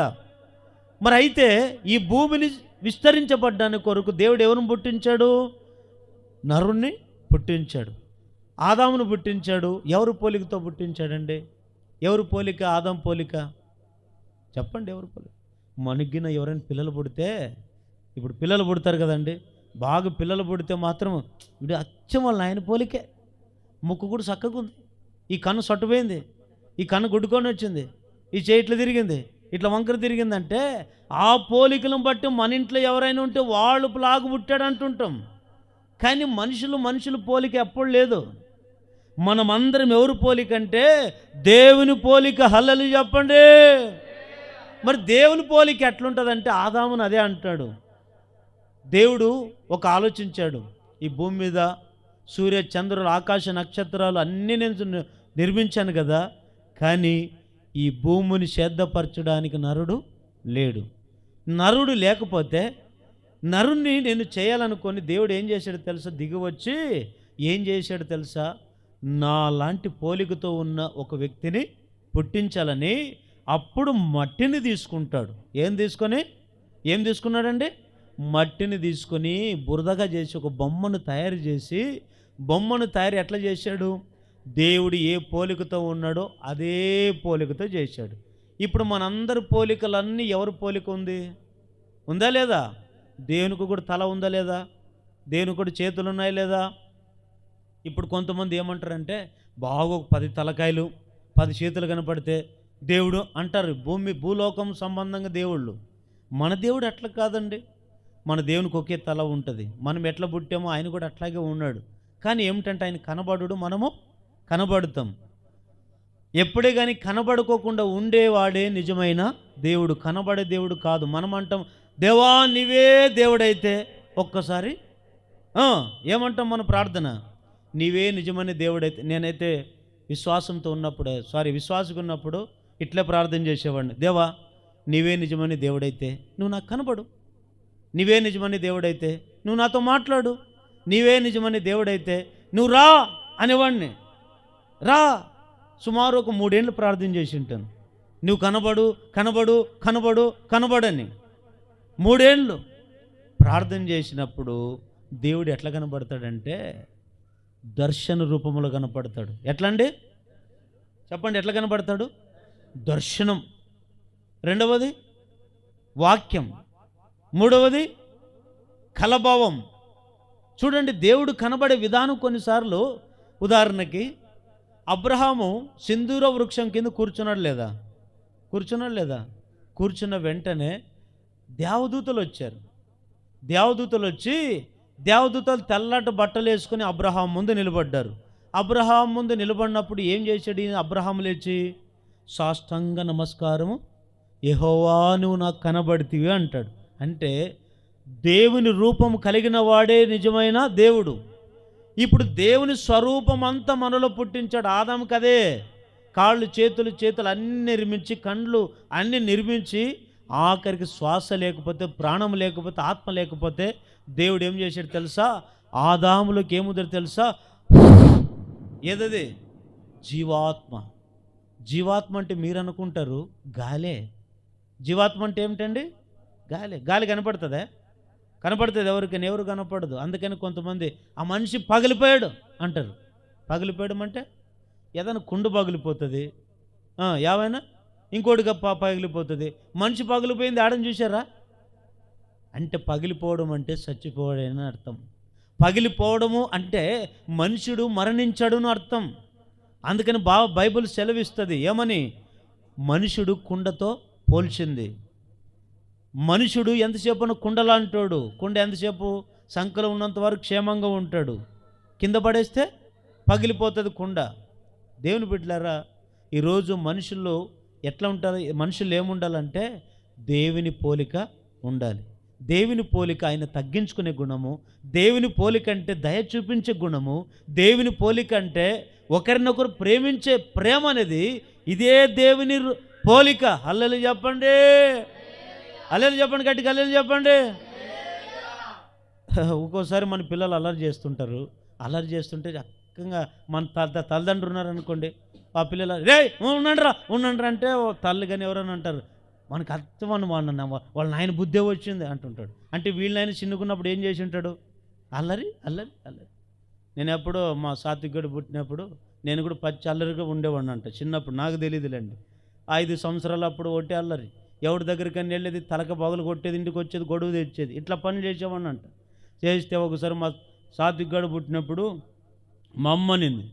A: మరి అయితే ఈ భూమిని విస్తరించబడ్డానికి కొరకు దేవుడు ఎవరిని పుట్టించాడు? నరుణ్ణి పుట్టించాడు, ఆదామును పుట్టించాడు. ఎవరు పోలికతో పుట్టించాడండి? ఎవరు పోలిక? ఆదాం పోలిక. చెప్పండి, ఎవరు పోలిక? మనగిన ఎవరైనా పిల్లలు పుడితే, ఇప్పుడు పిల్లలు పుడతారు కదండి, బాగా పిల్లలు పుడితే మాత్రం ఇప్పుడు అచ్చం వాళ్ళ ఆయన పోలికే. ముక్కు కూడా చక్కగా ఉంది, ఈ కన్ను సట్టుపోయింది, ఈ కన్ను గుడ్డుకొని వచ్చింది, ఈ చేయి ఇట్లా తిరిగింది, ఇట్లా వంకర తిరిగిందంటే ఆ పోలికలను బట్టి మన ఇంట్లో ఎవరైనా ఉంటే వాళ్ళు లాగు పుట్టాడు అంటుంటాం. కానీ మనుషులు పోలిక ఎప్పుడు లేదు. మనమందరం ఎవరు పోలిక అంటే దేవుని పోలిక. హల్లెలూయా చెప్పండి. మరి దేవుని పోలిక ఎట్లుంటుందంటే ఆదామును అదే అంటాడు. దేవుడు ఒక ఆలోచించాడు, ఈ భూమి మీద సూర్య చంద్రులు ఆకాశ నక్షత్రాలు అన్నీ నేను నిర్మించాను కదా, కానీ ఈ భూమిని సేద్ధపరచడానికి నరుడు లేడు. నరుడు లేకపోతే నరుణ్ణి నేను చేయాలనుకొని దేవుడు ఏం చేశాడు తెలుసా? దిగివచ్చి ఏం చేశాడు తెలుసా? నా లాంటి పోలికతో ఉన్న ఒక వ్యక్తిని పుట్టించాలని అప్పుడు మట్టిని తీసుకుంటాడు. ఏం తీసుకున్నాడండి? మట్టిని తీసుకొని బురదగా చేసి ఒక బొమ్మను తయారు చేసి, బొమ్మను తయారు ఎట్లా చేశాడు? దేవుడు ఏ పోలికతో ఉన్నాడో అదే పోలికతో చేశాడు. ఇప్పుడు మనందరి పోలికలన్నీ ఎవరి పోలిక ఉందా లేదా? దేవునికి కూడా తల ఉందా లేదా? దేవునికి కూడా చేతులు ఉన్నాయా లేదా? ఇప్పుడు కొంతమంది ఏమంటారంటే బాగా ఒక 10 తలకాయలు 10 చేతులు కనపడితే దేవుడు అంటారు. భూలోకం సంబంధంగా దేవుళ్ళు. మన దేవుడు అట్లా కాదండి. మన దేవునికి ఒకే తల ఉంటుంది. మనం ఎట్లా పుట్టామో ఆయన కూడా అట్లాగే ఉన్నాడు. కానీ ఏమిటంటే ఆయన కనబడు, మనము కనబడతాం. ఎప్పుడే కానీ కనబడుకోకుండా ఉండేవాడే నిజమైన దేవుడు, కనబడే దేవుడు కాదు. మనం అంటాం, దేవా నీవే దేవుడైతే ఒక్కసారి ఏమంటాం మన ప్రార్థన? నీవే నిజమైన దేవుడైతే. నేనైతే విశ్వాసంతో ఉన్నప్పుడు విశ్వాసంగా ఉన్నప్పుడు ఇట్లే ప్రార్థన చేసేవాడిని, దేవా నీవే నిజమైన దేవుడైతే నువ్వు నాకు కనబడు, నీవే నిజమైన దేవుడైతే నువ్వు నాతో మాట్లాడు, నీవే నిజమైన దేవుడైతే నువ్వు రా అనేవాడిని. రా సుమారు ఒక 3 ఏళ్ళు ప్రార్థన చేసి ఉంటాను, నువ్వు కనబడు కనబడు కనబడు కనబడని. 3 ఏళ్ళు ప్రార్థన చేసినప్పుడు దేవుడు ఎట్లా కనబడతాడంటే దర్శన రూపంలో కనపడతాడు. ఎట్లా అండి చెప్పండి? ఎట్లా కనపడతాడు? దర్శనం. రెండవది వాక్యం. మూడవది కలభావం. చూడండి, దేవుడు కనబడే విధానం కొన్నిసార్లు, ఉదాహరణకి అబ్రహాము సింధూర వృక్షం కింద కూర్చున్నాడు లేదా? కూర్చున్న వెంటనే దేవదూతలు వచ్చారు. దేవదూతలు వచ్చి, దేవదూతలు తెల్లటి బట్టలు వేసుకొని అబ్రహాం ముందు నిలబడ్డారు. అబ్రహాం ముందు నిలబడినప్పుడు ఏం చేశాడు ఈయన? అబ్రహాం లేచి సాష్టాంగ నమస్కారము, యెహోవా నువ్వు నాకు కనబడితివి అంటాడు. అంటే దేవుని రూపం కలిగిన వాడే నిజమైన దేవుడు. ఇప్పుడు దేవుని స్వరూపం అంతా మనలో పుట్టించాడు. ఆదాముకి అదే, కాళ్ళు చేతులు అన్నీ నిర్మించి, కండ్లు అన్నీ నిర్మించి, ఆఖరికి శ్వాస లేకపోతే, ప్రాణం లేకపోతే, ఆత్మ లేకపోతే దేవుడు ఏం చేశాడు తెలుసా? ఆదాములకు ఏముందో తెలుసా? ఏదది? జీవాత్మ. జీవాత్మ అంటే మీరు అనుకుంటారు గాలే. జీవాత్మ అంటే ఏమిటండి? గాలి. గాలి కనపడుతుందా? కనపడుతుంది ఎవరికైనా? ఎవరు కనపడదు. అందుకని కొంతమంది ఆ మనిషి పగిలిపోయాడు అంటారు. పగిలిపోయడం అంటే ఏదైనా కుండు పగిలిపోతుంది, ఏమైనా ఇంకోటి పగిలిపోతుంది. మనిషి పగిలిపోయింది ఆడని చూసారా? అంటే పగిలిపోవడం అంటే చచ్చిపోవడం అని అర్థం. పగిలిపోవడము అంటే మనుషుడు మరణించాడును అర్థం. అందుకని బైబిల్ సెలవిస్తుంది ఏమని? మనుషుడు కుండతో పోల్చింది. మనుషుడు ఎంతసేపు కుండలాంటోడు. కుండ ఎంతసేపు సంకలం ఉన్నంత వరకు క్షేమంగా ఉంటాడు. కింద పడేస్తే పగిలిపోతుంది కుండ. దేవుని బిడ్డలారా, ఈరోజు మనుషుల్లో ఎట్లా ఉంటారు? మనుషులు ఏముండాలంటే దేవుని పోలిక ఉండాలి. దేవుని పోలిక ఆయన తగ్గించుకునే గుణము, దేవుని పోలిక అంటే దయ చూపించే గుణము, దేవుని పోలిక అంటే ఒకరినొకరు ప్రేమించే ప్రేమ అనేది ఇదే దేవుని పోలిక. హల్లెలూయా చెప్పండి, హల్లెలూయా చెప్పండి, గట్టిగా హల్లెలూయా చెప్పండి. ఒక్కోసారి మన పిల్లలు అల్లరి చేస్తుంటారు. అల్లరి చేస్తుంటే చక్కగా మన తల్లిదండ్రులు ఉన్నారనుకోండి, ఆ పిల్లలు రే ఉండండిరా అంటే తల్లి కానీ ఎవరైనా అంటారు, మనకు అర్థం వాళ్ళ నాయన బుద్ధే వచ్చింది అంటుంటాడు. అంటే వీళ్ళ నాయన చిన్నుకున్నప్పుడు ఏం చేసి ఉంటాడు? అల్లరి అల్లరి అల్లరి. నేను ఎప్పుడో మా సాత్వికుడు పుట్టినప్పుడు నేను కూడా పచ్చి అల్లరిగా ఉండేవాడిని అంట. చిన్నప్పుడు నాకు తెలియదులేండి. 5 సంవత్సరాలు అప్పుడు ఒకటే అల్లరి. ఎవరి దగ్గరికని వెళ్ళేది, తలక పగులు కొట్టేది, ఇంటికి వచ్చేది, గొడవ తెచ్చేది, ఇట్లా పని చేసేవాడిని అంట. చేస్తే ఒకసారి మా సాత్వికుడు పుట్టినప్పుడు మా అమ్మ నింది,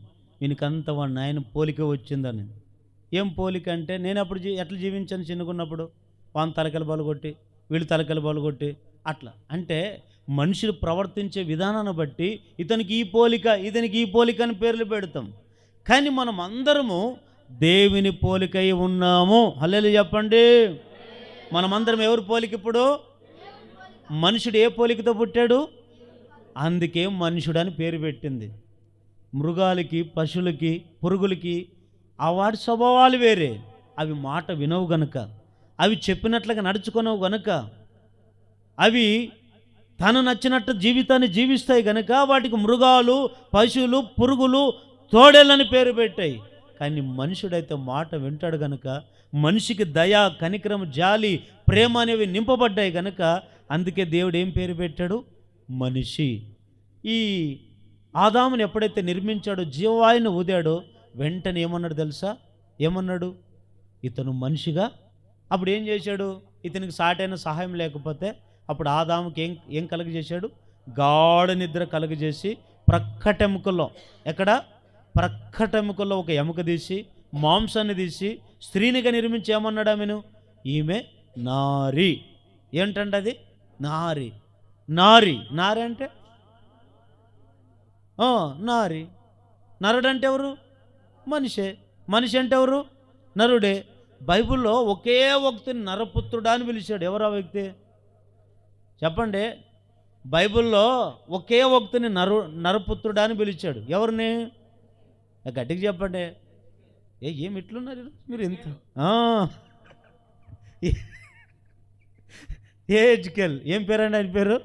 A: ఈయనకంత వాడిని ఆయన పోలిక వచ్చిందని. ఏం పోలిక అంటే నేను అప్పుడు ఎట్లా జీవించాను చిన్నకున్నప్పుడు? వాని తలకల బాలు కొట్టి, వీళ్ళు తలకల బాలు కొట్టి అట్లా. అంటే మనుషులు ప్రవర్తించే విధానాన్ని బట్టి ఇతనికి ఈ పోలిక, ఇతనికి ఈ పోలిక అని పేర్లు పెడతాం. కానీ మనం అందరము దేవుని పోలికై ఉన్నాము. హల్లెలూయా చెప్పండి. మనమందరం ఎవరి పోలిక? ఇప్పుడు మనుషుడు ఏ పోలికతో పుట్టాడు? అందుకే మనుషుడు అని పేరు పెట్టింది. మృగాలకి, పశువులకి, పురుగులకి ఆ వాటి స్వభావాలు వేరే. అవి మాట వినవు గనుక, అవి చెప్పినట్లుగా నడుచుకునవు గనుక, అవి తను నచ్చినట్టు జీవితాన్ని జీవిస్తాయి గనుక వాటికి మృగాలు, పశువులు, పురుగులు, తోడేళ్ళని పేరు పెట్టాయి. కానీ మనుషుడైతే మాట వింటాడు గనుక, మనిషికి దయ, కనికరం, జాలి, ప్రేమ అనేవి నింపబడ్డాయి గనుక అందుకే దేవుడు ఏం పేరు పెట్టాడు? మనిషి. ఈ ఆదాముని ఎప్పుడైతే నిర్మించాడో, జీవాయుని ఊదాడో, వెంటనే ఏమన్నాడు తెలుసా? ఏమన్నాడు? ఇతను మనిషిగా. అప్పుడు ఏం చేశాడు? ఇతనికి సాటైన సహాయం లేకపోతే అప్పుడు ఆదాముకి ఏం కలుగజేశాడు? గాఢ నిద్ర కలుగజేసి ప్రక్కటెముకల్లో, ఎక్కడ? ప్రక్కటెముకల్లో ఒక ఎముక తీసి, మాంసాన్ని తీసి, స్త్రీనిగా నిర్మించి ఏమన్నాడు ఆమెను? ఈమె నారి. ఏంటంటే అది నారి. నారి నారి అంటే నారి. నరుడు అంటే ఎవరు? మనిషే. మనిషి అంటే ఎవరు? నరుడే. బైబిల్లో ఒకే వ్యక్తిని నరపుత్రుడా అని పిలిచాడు. ఎవరు ఆ వ్యక్తి చెప్పండి? బైబిల్లో ఒకే వ్యక్తిని నరపుత్రుడా అని పిలిచాడు. ఎవరిని? గట్టిగా చెప్పండి. ఏమి ఇట్లున్నారు మీరు? ఎంత హేజ్కేల్. ఏం పేరండి ఆయన పేరు?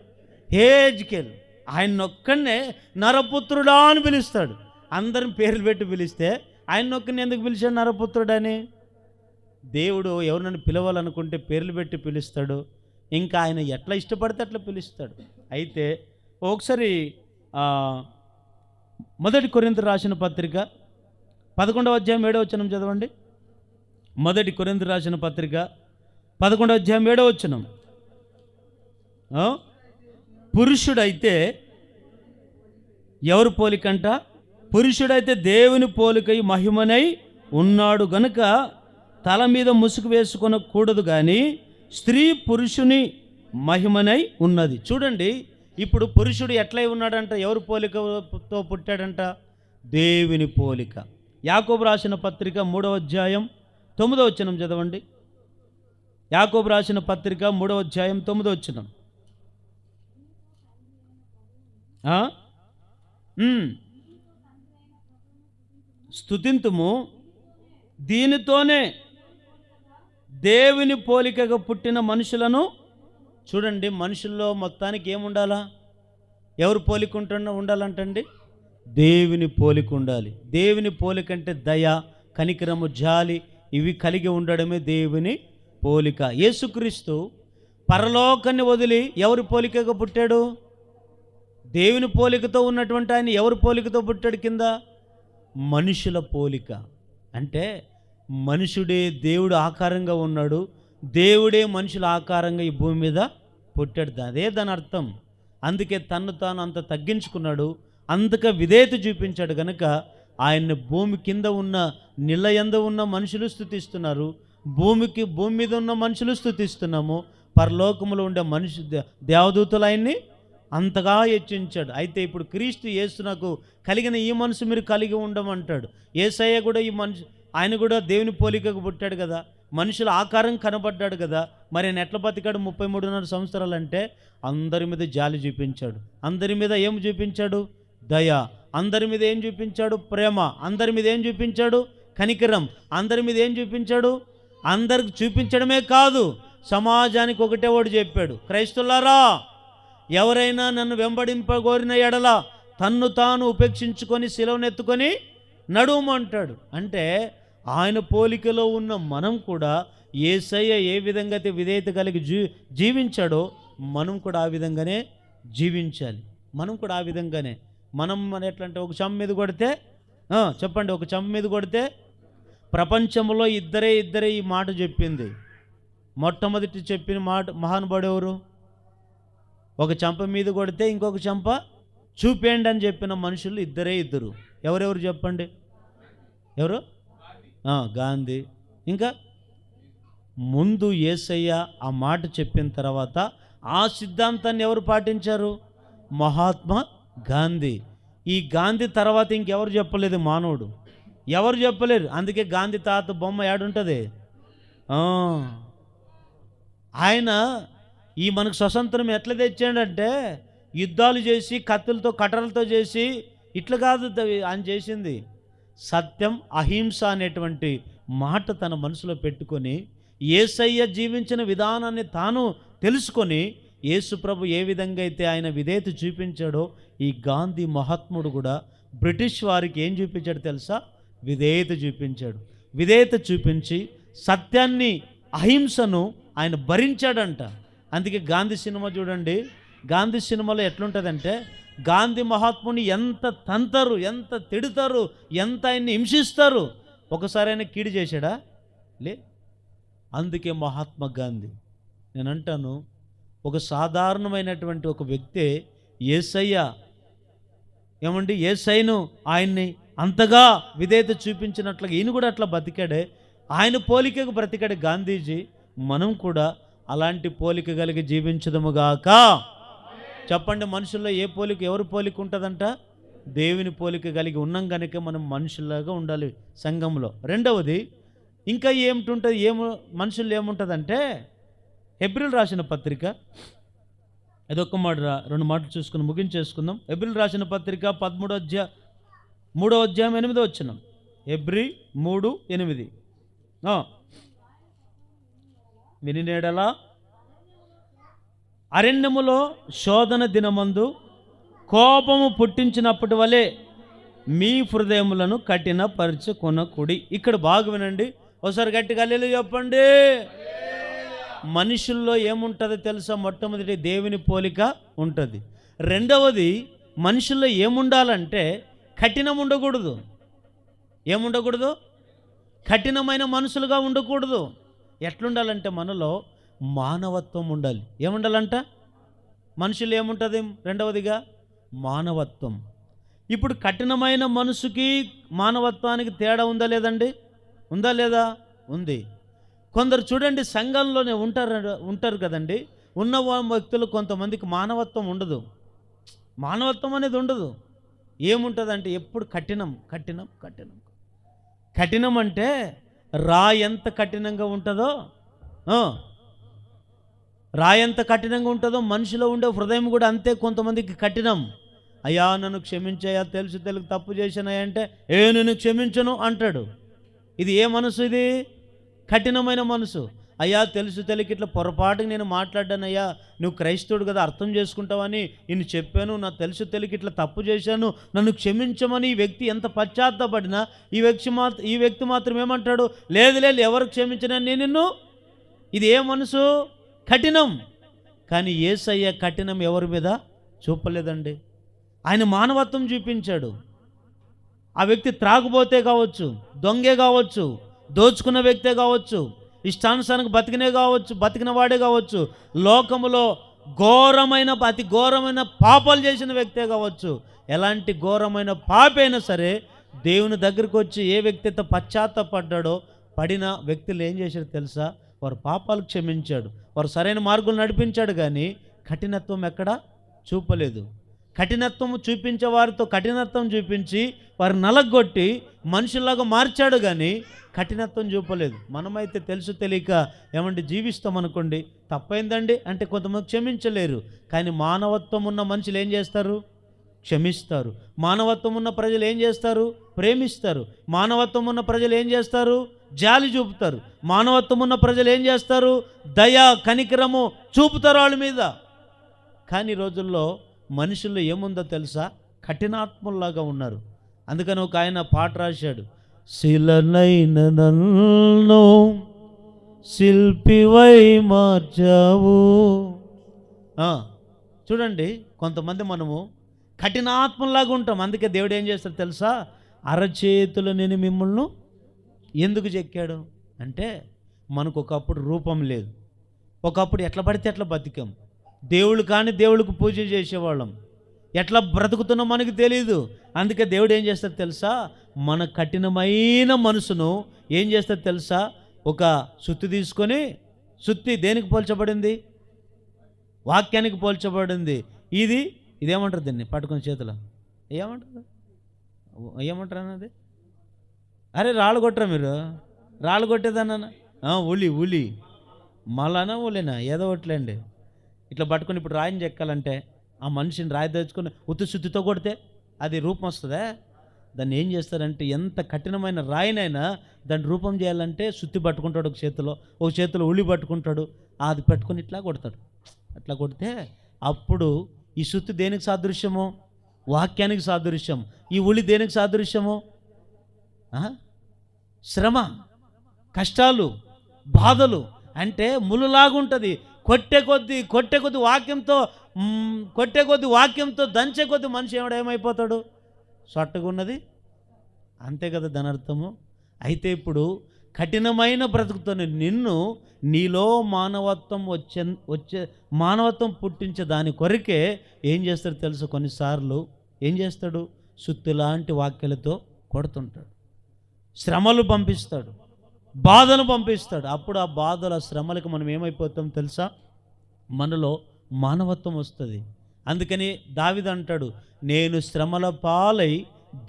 A: హేజ్కేల్. ఆయన ఒక్కడనే నరపుత్రుడా అని పిలుస్తాడు. అందరిని పేర్లు పెట్టి పిలిస్తే ఆయన ఒక్కడిని ఎందుకు పిలిచాడు నరపుత్రుడని? దేవుడు ఎవరినైనా పిలవాలనుకుంటే పేర్లు పెట్టి పిలుస్తాడు. ఇంకా ఆయన ఎట్లా ఇష్టపడితే అట్లా పిలుస్తాడు. అయితే ఒకసారి 1 కొరింథీయులకు రాసిన పత్రిక 11వ అధ్యాయం 7వ వచనం చదవండి. 1 కొరింథీయులకు రాసిన పత్రిక 11వ అధ్యాయం 7వ వచనం. పురుషుడైతే ఎవరు పోలికంట? పురుషుడైతే దేవుని పోలికై మహిమనై ఉన్నాడు గనుక తల మీద ముసుగు వేసుకొనకూడదు, కానీ స్త్రీ పురుషుని మహిమనై ఉన్నది. చూడండి, ఇప్పుడు పురుషుడు ఎట్లై ఉన్నాడంట? ఎవరు పోలికతో పుట్టాడంట? దేవుని పోలిక. యాకోబు రాసిన పత్రిక 3వ అధ్యాయం 9వ వచనం చదవండి. యాకోబు రాసిన పత్రిక 3వ అధ్యాయం 9వ వచనం. స్తుతింతుము, దీనితోనే దేవుని పోలికగా పుట్టిన మనుషులను. చూడండి, మనుషుల్లో మొత్తానికి ఏముండాలా? ఎవరు పోలిక ఉండాలంటండి? దేవుని పోలిక ఉండాలి. దేవుని పోలిక అంటే దయ, కనికరము, జాలి, ఇవి కలిగి ఉండడమే దేవుని పోలిక. యేసుక్రీస్తు పరలోకాన్ని వదిలి ఎవరి పోలికగా పుట్టాడు? దేవుని పోలికతో ఉన్నటువంటి ఆయన ఎవరి పోలికతో పుట్టాడు? కింద మనుషుల పోలిక. అంటే మనుషుడే దేవుడు ఆకారంగా ఉన్నాడు, దేవుడే మనుషుల ఆకారంగా ఈ భూమి మీద పుట్టాడు. అదే దాని అర్థం. అందుకే తన్ను తాను అంత తగ్గించుకున్నాడు, అందుకే విధేయత చూపించాడు. కనుక ఆయన్ని భూమి కింద ఉన్న నీళ్ళ యందు ఉన్న మనుషులు స్తుతిస్తున్నారు, భూమి మీద ఉన్న మనుషులు స్తుతిస్తున్నాము, పరలోకములో ఉండే దేవదూతలు ఆయన్ని అంతగా హెచ్చించాడు. అయితే ఇప్పుడు క్రీస్తు యేసునకు కలిగిన ఈ మనసు మీరు కలిగి ఉండమంటాడు. యేసయ్య కూడా ఈ మనిషి, ఆయన కూడా దేవుని పోలికకు పుట్టాడు కదా, మనుషుల ఆకారం కనబడ్డాడు కదా. మరి ఆయన ఎట్లా బతికాడు 33.5 సంవత్సరాలు అంటే? అందరి మీద జాలి చూపించాడు, అందరి మీద ఏం చూపించాడు? దయ. అందరి మీద ఏం చూపించాడు? ప్రేమ. అందరి మీద ఏం చూపించాడు? కనికరం. అందరి మీద ఏం చూపించాడు? అందరికి చూపించడమే కాదు, సమాజానికి ఒకటే వాడు చెప్పాడు, క్రైస్తవులారా, ఎవరైనా నన్ను వెంబడింపగోరిన ఎడల తన్ను తాను ఉపేక్షించుకొని శిలువనెత్తుకొని నడువమంటాడు. అంటే ఆయన పోలికలో ఉన్న మనం కూడా యేసయ్య ఏ విధంగా అయితే విధేయత కలిగి జీవించాడో మనం కూడా ఆ విధంగానే జీవించాలి. మనం కూడా ఆ విధంగానే. మనం ఎట్లా అంటే, ఒక చెంప మీద కొడితే చెప్పండి, ఒక చెంప మీద కొడితే ప్రపంచంలో ఇద్దరే ఈ మాట చెప్పింది. మొట్టమొదటి చెప్పిన మాట మహానుభావుడు ఎవరు? ఒక చెంప మీద కొడితే ఇంకొక చెంప చూపేయండి అని చెప్పిన మనుషులు ఇద్దరు. ఎవరెవరు చెప్పండి? ఎవరు? గాంధీ. ఇంకా ముందు యేసయ్య ఆ మాట చెప్పిన తర్వాత ఆ సిద్ధాంతాన్ని ఎవరు పాటించారు? మహాత్మా గాంధీ. ఈ గాంధీ తర్వాత ఇంకెవరు చెప్పలేదు, మానవుడు ఎవరు చెప్పలేరు. అందుకే గాంధీ తాత బొమ్మ ఏడుంటుంది. ఆయన ఈ మనకు స్వతంత్రం ఎట్లా తెచ్చాడంటే, యుద్ధాలు చేసి, కత్తులతో కట్టలతో చేసి ఇట్లా కాదు ఆయన చేసింది. సత్యం, అహింస అనేటువంటి మాట తన మనసులో పెట్టుకొని యేసయ్య జీవించిన విధానాన్ని తాను తెలుసుకొని, యేసు ప్రభు ఏ విధంగా అయితే ఆయన విధేయత చూపించాడో, ఈ గాంధీ మహాత్ముడు కూడా బ్రిటిష్ వారికి ఏం చూపించాడు తెలుసా? విధేయత చూపించాడు. విధేయత చూపించి సత్యాన్ని, అహింసను ఆయన భరించాడంట. అందుకే గాంధీ సినిమా చూడండి, గాంధీ సినిమాలో ఎట్లుంటుందంటే, గాంధీ మహాత్ముని ఎంత తంతారు, ఎంత తిడతారు, ఎంత ఆయన్ని హింసిస్తారు. ఒకసారి ఆయన కీడు చేశాడా? లే. అందుకే మహాత్మా గాంధీ, నేను అంటాను, ఒక సాధారణమైనటువంటి ఒక వ్యక్తే యేసయ్య యేసయ్యను ఆయన్ని అంతగా విధేయత చూపించినట్లుగా ఈయన కూడా అట్లా బతికాడే. ఆయన పోలికకు బ్రతికాడు గాంధీజీ. మనం కూడా అలాంటి పోలిక కలిగి జీవించదముగాక. చెప్పండి, మనుషుల్లో ఏ పోలిక, ఎవరి పోలిక ఉంటుందంట? దేవుని పోలిక కలిగి ఉన్నాం కనుక మనం మనుషుల్లాగా ఉండాలి సంఘంలో. రెండవది ఇంకా ఏమిటి, మనుషుల్లో ఏముంటుందంటే, హెబ్రీలు రాసిన పత్రిక, అదొక్క మాట, రెండు మాటలు చూసుకుని ముగించేసుకుందాం. హెబ్రీలు రాసిన పత్రిక 3వ అధ్యాయం 8వ వచనం. హెబ్రీ 3:8. వినినేడలా అరణ్యములో శోధన దినమందు కోపము పుట్టించినప్పటి వలె మీ హృదయములను కఠినపరచుకొనకుడి. ఇక్కడ బాగా వినండి, ఒకసారి గట్టిగా హల్లెలూయా చెప్పండి. మనుషుల్లో ఏముంటుందో తెలుసా? మొట్టమొదటి దేవుని పోలిక ఉంటుంది. రెండవది మనుషుల్లో ఏముండాలంటే కఠినం ఉండకూడదు. ఏముండకూడదు? కఠినమైన మనుషులుగా ఉండకూడదు. ఎట్లుండాలంటే మనలో మానవత్వం ఉండాలి. ఏముండాలంట? మనుషులు ఏముంటుంది? రెండవదిగా మానవత్వం. ఇప్పుడు కఠినమైన మనసుకి మానవత్వానికి తేడా ఉందా లేదండి? ఉందా లేదా? ఉంది. కొందరు చూడండి సంఘంలోనే ఉంటారు కదండి, ఉన్న వ్యక్తులు కొంతమందికి మానవత్వం ఉండదు. మానవత్వం అనేది ఉండదు. ఏముంటుందంటే ఎప్పుడు కఠినం కఠినం కఠినం. కఠినం అంటే రాయి ఎంత కఠినంగా ఉంటుందో, రాయి ఎంత కఠినంగా ఉంటుందో మనిషిలో ఉండే హృదయం కూడా అంతే కొంతమందికి కఠినం. అయ్యా నన్ను క్షమించయ్యా, తెలుసు తప్పు చేశానయ్యా అంటే నేను క్షమించను అంటాడు. ఇది ఏ మనసు? ఇది కఠినమైన మనసు. అయ్యా తెలుసు ఇట్లా పొరపాటుగా నేను మాట్లాడ్డానయ్యా, నువ్వు క్రైస్తవుడు కదా అర్థం చేసుకుంటావని నేను చెప్పాను, నా తెలుసు ఇట్లా తప్పు చేశాను, నన్ను క్షమించమని ఈ వ్యక్తి ఎంత పశ్చాత్తపడినా ఈ వ్యక్తి మాత్రం ఏమంటాడు? లేదు లేదు, ఎవరు క్షమించినా నేను నిన్ను. ఇది ఏ మనసు? కఠినం. కానీ యేసయ్య కఠినం ఎవరి మీద చూపలేదండి. ఆయన మానవత్వం చూపించాడు. ఆ వ్యక్తి త్రాగుబోతే కావచ్చు, దొంగే కావచ్చు, దోచుకున్న వ్యక్తే కావచ్చు, ఇష్టానుసారానికి బతికిన వాడే కావచ్చు, లోకములో అతి ఘోరమైన పాపాలు చేసిన వ్యక్తే కావచ్చు, ఎలాంటి ఘోరమైన పాపైనా సరే దేవుని దగ్గరికి వచ్చి ఏ వ్యక్తి అయితే పశ్చాత్తపడ్డాడో పడిన వ్యక్తులు ఏం చేశారు తెలుసా? వారు పాపాలు క్షమించాడు, వారు సరైన మార్గంలో నడిపించాడు. కానీ కఠినత్వం ఎక్కడా చూపలేదు. కఠినత్వం చూపించే వారితో కఠినత్వం చూపించి వారు నలగొట్టి మనుషుల్లాగా మార్చాడు, కానీ కఠినత్వం చూపలేదు. మనమైతే తెలుసు తెలియక ఏమంటే జీవిస్తాం అనుకోండి, తప్పైందండి అంటే కొంతమంది క్షమించలేరు. కానీ మానవత్వం ఉన్న మనుషులు ఏం చేస్తారు? క్షమిస్తారు. మానవత్వం ఉన్న ప్రజలు ఏం చేస్తారు? ప్రేమిస్తారు. మానవత్వం ఉన్న ప్రజలు ఏం చేస్తారు? జాలి చూపుతారు. మానవత్వం ఉన్న ప్రజలు ఏం చేస్తారు? దయ కనికరము చూపుతారు వాళ్ళ మీద. కానీ రోజుల్లో మనుషుల్లో ఏముందో తెలుసా? కఠినాత్ముల్లాగా ఉన్నారు. అందుకని ఒక ఆయన పాట రాశాడు, శిలనైన నన్ను శిల్పివై మార్చావు. చూడండి, కొంతమంది మనము కఠినాత్మలాగా ఉంటాం. అందుకే దేవుడు ఏం చేస్తాడు తెలుసా? అరచేతులు నేను మిమ్మల్ని ఎందుకు చెక్కాడు అంటే, మనకు ఒకప్పుడు రూపం లేదు, ఒకప్పుడు ఎట్లా పడితే ఎట్లా బతికాం, దేవుళ్ళు కానీ దేవుళ్ళకు పూజ చేసేవాళ్ళం, ఎట్లా బ్రతుకుతున్నా మనకు తెలియదు. అందుకే దేవుడు ఏం చేస్తాడు తెలుసా? మన కఠినమైన మనసును ఏం చేస్తాడు తెలుసా? ఒక సుత్తి తీసుకొని, సుత్తి దేనికి పోల్చబడింది? వాక్యానికి పోల్చబడింది. ఇదేమంటారు దీన్ని పట్టుకుని చేతిలో ఏమంటారు అన్నది? అరే రాళ్ళు కొట్టరా మీరు? రాళ్ళు కొట్టేదన్నా? ఉలి మళ్ళానా ఉలినా ఏదో ఒకట్లేండి. ఇట్లా పట్టుకొని ఇప్పుడు రాయిని చెక్కాలంటే ఆ మనిషిని రాయి తెచ్చుకొని శుద్ధితో కొడితే అది రూపం వస్తుందా? దాన్ని ఏం చేస్తారంటే, ఎంత కఠినమైన రాయినైనా దాన్ని రూపం చేయాలంటే సుత్తి పట్టుకుంటాడు ఒక చేతిలో ఉలి పట్టుకుంటాడు, అది పట్టుకొని ఇట్లా కొడతాడు. అట్లా కొడితే అప్పుడు ఈ సుత్తి దేనికి సాదృశ్యము? వాక్యానికి సాదృశ్యం. ఈ ఉలి దేనికి సాదృశ్యము? శ్రమ, కష్టాలు, బాధలు. అంటే ములులాగుంటుంది. కొట్టే కొద్ది వాక్యంతో దంచే కొద్ది మనిషి ఏమైపోతాడు? సొట్టగా ఉన్నది. అంతే కదా దాని అర్థము. అయితే ఇప్పుడు కఠినమైన బ్రతుకుతున్న నిన్ను నీలో మానవత్వం పుట్టించే దాని కొరకే ఏం చేస్తాడు తెలుసు? కొన్నిసార్లు ఏం చేస్తాడు? సుత్తి లాంటి వాక్యాలతో కొడుతుంటాడు, శ్రమలు పంపిస్తాడు, బాధను పంపిస్తాడు. అప్పుడు ఆ బాధల శ్రమలకు మనం ఏమైపోతాం తెలుసా? మనలో మానవత్వం వస్తుంది. అందుకని దావీదు అంటాడు, నేను శ్రమల పాలై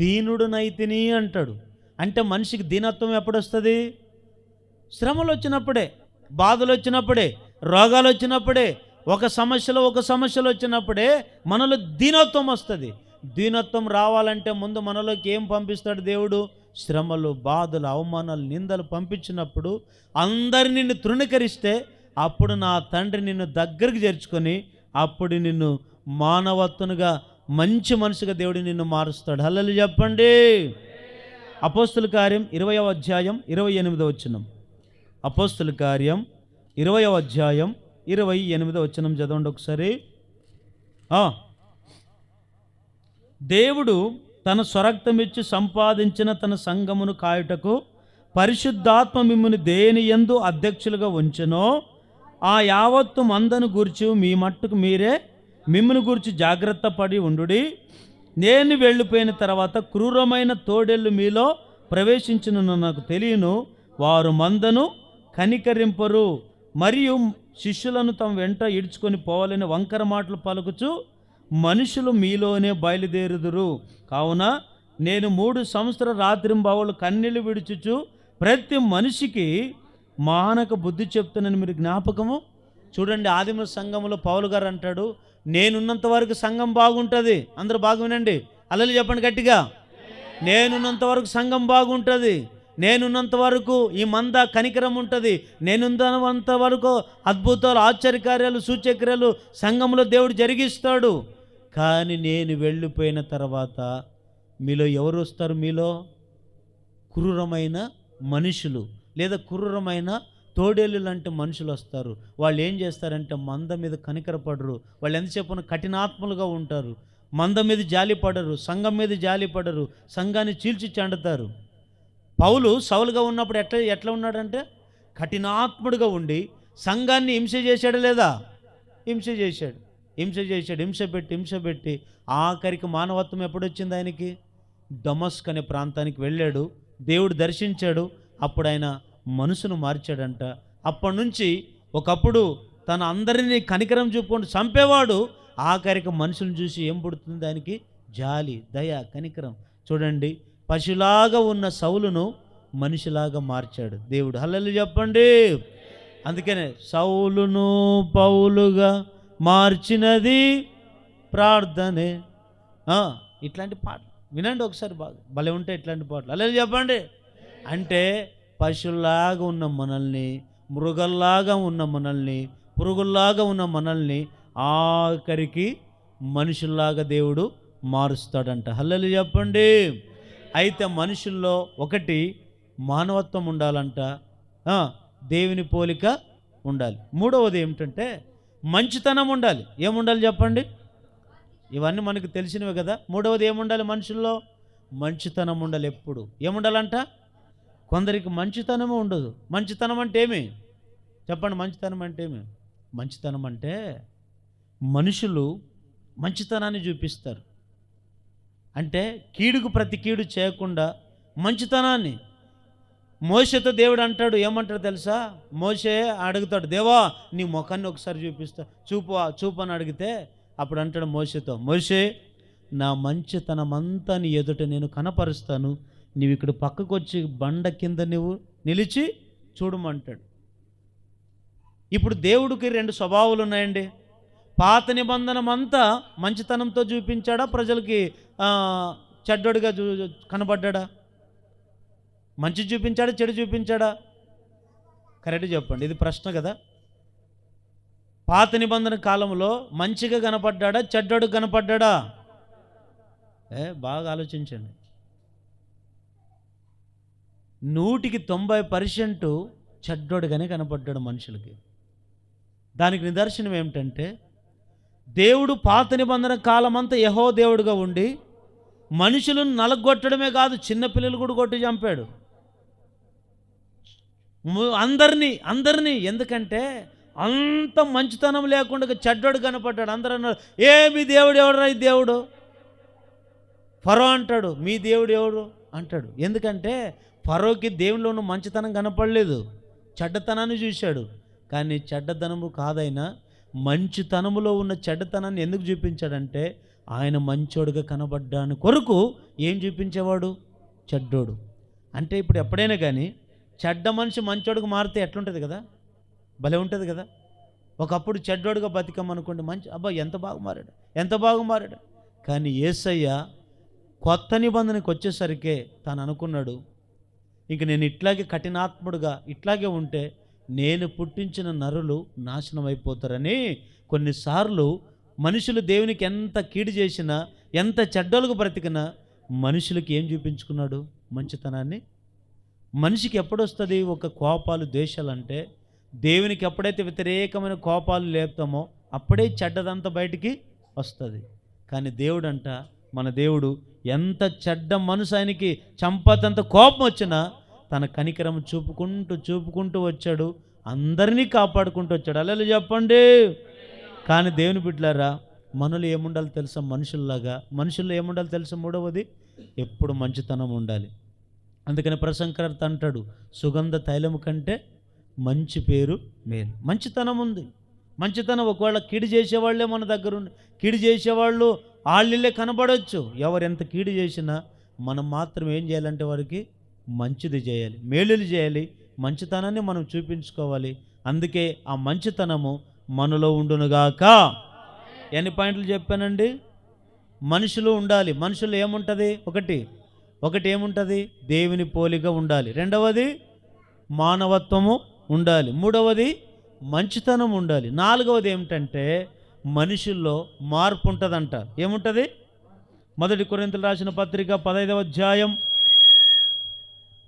A: దీనుడునైతిని అంటాడు. అంటే మనిషికి దీనత్వం ఎప్పుడు వస్తుంది? శ్రమలు వచ్చినప్పుడే, బాధలు వచ్చినప్పుడే, రోగాలు వచ్చినప్పుడే, ఒక సమస్యలు వచ్చినప్పుడే మనలో దీనత్వం వస్తుంది. దీనత్వం రావాలంటే ముందు మనలోకి ఏం పంపిస్తాడు దేవుడు? శ్రమలు, బాధలు, అవమానాలు, నిందలు పంపించినప్పుడు అందరు నిన్ను తృణీకరిస్తే అప్పుడు నా తండ్రి నిన్ను దగ్గరికి చేర్చుకొని అప్పుడు నిన్ను మానవత్వనుగా మంచి మనిషిగా దేవుడు నిన్ను మారుస్తాడు. హల్లెలూయా చెప్పండి. అపోస్తుల కార్యం 20వ అధ్యాయం 28వ వచనం. అపోస్తుల కార్యం 20వ అధ్యాయం 28వ వచనం చదవండి ఒకసారి. దేవుడు తన స్వరక్తమిచ్చి సంపాదించిన తన సంఘమును కాయుటకు పరిశుద్ధాత్మ మిమ్ముని దేని యందు అధ్యక్షులుగా ఉంచెనో ఆ యావత్తు మందను గూర్చి మీ మట్టుకు మీరే మిమ్మును గూర్చి జాగ్రత్త పడి ఉండుడి. నేను వెళ్ళిపోయిన తర్వాత క్రూరమైన తోడేళ్ళు మీలో ప్రవేశించును నాకు తెలియను. వారు మందను కనికరింపరు మరియు శిష్యులను తమ వెంట ఈడ్చుకొని పోవాలని వంకర మాటలు పలుకుచు మనుషులు మీలోనే బయలుదేరుదురు. కావున నేను 3 సంవత్సరాల రాత్రింబవళ్ళు కన్నీళ్లు విడుచుచు ప్రతి మనిషికి మానక బుద్ధి చెప్తున్నాను. మీరు జ్ఞాపకము చూడండి. ఆదిమ సంఘంలో పౌలు గారు అంటాడు, నేనున్నంత వరకు సంఘం బాగుంటుంది. అందరూ బాగా వినండి, అల్లలు చెప్పండి గట్టిగా. నేనున్నంత వరకు సంఘం బాగుంటుంది. నేనున్నంత వరకు ఈ మంద కనికరం ఉంటుంది. నేనున్నంత వరకు అద్భుతాలు, ఆశ్చర్యకార్యాలు, సూచక్రియలు సంఘంలో దేవుడు జరిగిస్తాడు. కానీ నేను వెళ్ళిపోయిన తర్వాత మీలో ఎవరు వస్తారు? మీలో క్రూరమైన మనుషులు లేదా క్రూరమైన తోడేళ్ళు లాంటి మనుషులు వస్తారు. వాళ్ళు ఏం చేస్తారంటే మంద మీద కనికరపడరు. వాళ్ళు ఎంతసేపు కఠినాత్మలుగా ఉంటారు. మంద మీద జాలి పడరు, సంఘం మీద జాలి పడరు, సంఘాన్ని చీల్చి చెండుతారు. పౌలు సౌలుగా ఉన్నప్పుడు ఎట్లా ఉన్నాడంటే కఠినాత్ముడుగా ఉండి సంఘాన్ని హింస చేశాడు లేదా? హింస పెట్టి ఆఖరికి మానవత్వం ఎప్పుడొచ్చింది ఆయనకి? దమస్క్ అనే ప్రాంతానికి వెళ్ళాడు, దేవుడు దర్శించాడు, అప్పుడు ఆయన మనసును మార్చాడంట. అప్పటి నుంచి ఒకప్పుడు తన అందరినీ కనికరం చూపుకుంటూ చంపేవాడు ఆఖరికి మనుషులను చూసి ఏం పుడుతుంది దానికి? జాలి, దయ, కనికరం. చూడండి, పశులాగా ఉన్న సౌలును మనిషిలాగా మార్చాడు దేవుడు. హల్లెలూయా చెప్పండి. అందుకనే సౌలును పౌలుగా మార్చినది ప్రార్థనే. ఇట్లాంటి పాటలు వినండి ఒకసారి, బాగా భలే ఉంటాయి ఇట్లాంటి పాటలు. హల్లెలూయా చెప్పండి. అంటే పశువులాగా ఉన్న మనల్ని, మృగల్లాగా ఉన్న మనల్ని, పురుగుల్లాగా ఉన్న మనల్ని ఆఖరికి మనుషుల్లాగా దేవుడు మారుస్తాడంట. హల్లెలూయా చెప్పండి. అయితే మనుషుల్లో ఒకటి మానవత్వం ఉండాలంట, దేవుని పోలిక ఉండాలి. మూడవది ఏమిటంటే మంచితనం ఉండాలి. ఏముండాలి చెప్పండి? ఇవన్నీ మనకు తెలిసినవి కదా. మూడవది ఏముండాలి? మనుషుల్లో మంచితనం ఉండాలి. ఎప్పుడు ఏముండాలంట? కొందరికి మంచితనమే ఉండదు. మంచితనం అంటే ఏమి చెప్పండి? మంచితనం అంటే ఏమి? మంచితనం అంటే మనుషులు మంచితనాన్ని చూపిస్తారు. అంటే కీడుకు ప్రతి కీడు చేయకుండా మంచితనాన్ని. మోషేతో దేవుడు అంటాడు, ఏమంటాడు తెలుసా? మోషే అడుగుతాడు, దేవా నీ ముఖాన్ని ఒకసారి చూపు అని అడిగితే అప్పుడు అంటాడు మోషేతో, మోషే నా మంచితనమంతా నీ ఎదుట నేను కనపరుస్తాను, నీవు ఇక్కడ పక్కకు వచ్చి బండ కింద నువ్వు నిలిచి చూడమంటాడు. ఇప్పుడు దేవుడికి 2 స్వభావాలు ఉన్నాయండి. పాత నిబంధనం అంతా మంచితనంతో చూపించాడా? ప్రజలకి చెడ్డోడిగా కనబడ్డా? మంచి చూపించాడా, చెడు చూపించాడా? కరెక్ట్ చెప్పండి, ఇది ప్రశ్న కదా. పాత నిబంధన కాలంలో మంచిగా కనపడ్డా, చెడ్డోడు కనపడ్డా? బాగా ఆలోచించండి. 100% చెడ్డోడుగానే కనపడ్డాడు మనుషులకి. దానికి నిదర్శనం ఏమిటంటే దేవుడు పాత నిబంధన కాలమంతా యెహో దేవుడుగా ఉండి మనుషులను నలగొట్టడమే కాదు, చిన్నపిల్లలు కూడా కొట్టి చంపాడు అందరినీ. ఎందుకంటే అంత మంచితనం లేకుండా చెడ్డోడు కనపడ్డాడు. అందరూ అన్నారు, మీ దేవుడు ఎవడురా? ఈ దేవుడు ఫరో అంటాడు, మీ దేవుడు ఎవడు అంటాడు. ఎందుకంటే ఫరోకి దేవునిలో ఉన్న మంచితనం కనపడలేదు, చెడ్డతనాన్ని చూశాడు. కానీ చెడ్డతనము కాదైనా మంచితనములో ఉన్న చెడ్డతనాన్ని ఎందుకు చూపించాడంటే ఆయన మంచోడుగా కనబడ్డాని కొరకు ఏం చూపించేవాడు? చెడ్డోడు. అంటే ఇప్పుడు ఎప్పుడైనా కానీ చెడ్డ మనిషి మంచోడుగా మారితే ఎట్లుంటుంది కదా, భలే ఉంటుంది కదా. ఒకప్పుడు చెడ్డోడుగా బతికమనుకోండి, అబ్బా ఎంత బాగా మారాడు. కానీ యేసయ్య కొత్త నిబంధనకు వచ్చేసరికే తాను అనుకున్నాడు, ఇంక నేను ఇట్లాగే కఠినాత్ముడుగా ఇట్లాగే ఉంటే నేను పుట్టించిన నరులు నాశనం అయిపోతారని కొన్నిసార్లు మనుషులు దేవునికి ఎంత కీడు చేసినా, ఎంత చెడ్డోలుగా బ్రతికినా మనుషులకి ఏం చూపించుకున్నాడు? మంచితనాన్ని. మనిషికి ఎప్పుడొస్తుంది ఒక కోపాలు, ద్వేషాలు అంటే దేవునికి ఎప్పుడైతే వ్యతిరేకమైన కోపాలు లేపుతామో అప్పుడే చెడ్డదంతా బయటికి వస్తుంది. కానీ దేవుడంట, మన దేవుడు ఎంత చెడ్డ మనసు ఆయనకి చంపతంత కోపం వచ్చినా తన కనికరం చూపుకుంటూ వచ్చాడు, అందరినీ కాపాడుకుంటూ వచ్చాడు. అలా చెప్పండి. కానీ దేవుని బిడ్డలారా, మనలో ఏముండాలి తెలుసా? మనుషుల్లో ఏముండాలి తెలుసా? మూడవది ఎప్పుడు మంచితనం ఉండాలి. అందుకని ప్రసంగకర్త అంటాడు, సుగంధ తైలము కంటే మంచి పేరు మేలు. మంచితనం ఉంది. మంచితనం ఒకవేళ కీడు చేసేవాళ్ళే మన దగ్గర ఉండి, కీడు చేసేవాళ్ళు వాళ్ళే కనబడవచ్చు. ఎవరు ఎంత కీడు చేసినా మనం మాత్రం ఏం చేయాలంటే వారికి మంచిది చేయాలి, మేలులు చేయాలి, మంచితనాన్ని మనం చూపించుకోవాలి. అందుకే ఆ మంచితనము మనలో ఉండునుగాక. ఎన్ని పాయింట్లు చెప్పానండి? మనుషులు ఉండాలి. మనుషులు ఏముంటుంది? ఒకటి ఏముంటుంది? దేవుని పోలిక ఉండాలి. రెండవది మానవత్వము ఉండాలి. మూడవది మంచితనం ఉండాలి. నాలుగవది ఏమిటంటే మనుషుల్లో మార్పు ఉంటుందంట. ఏముంటుంది? 1 కొరింథీయులకు రాసిన పత్రిక 15వ అధ్యాయం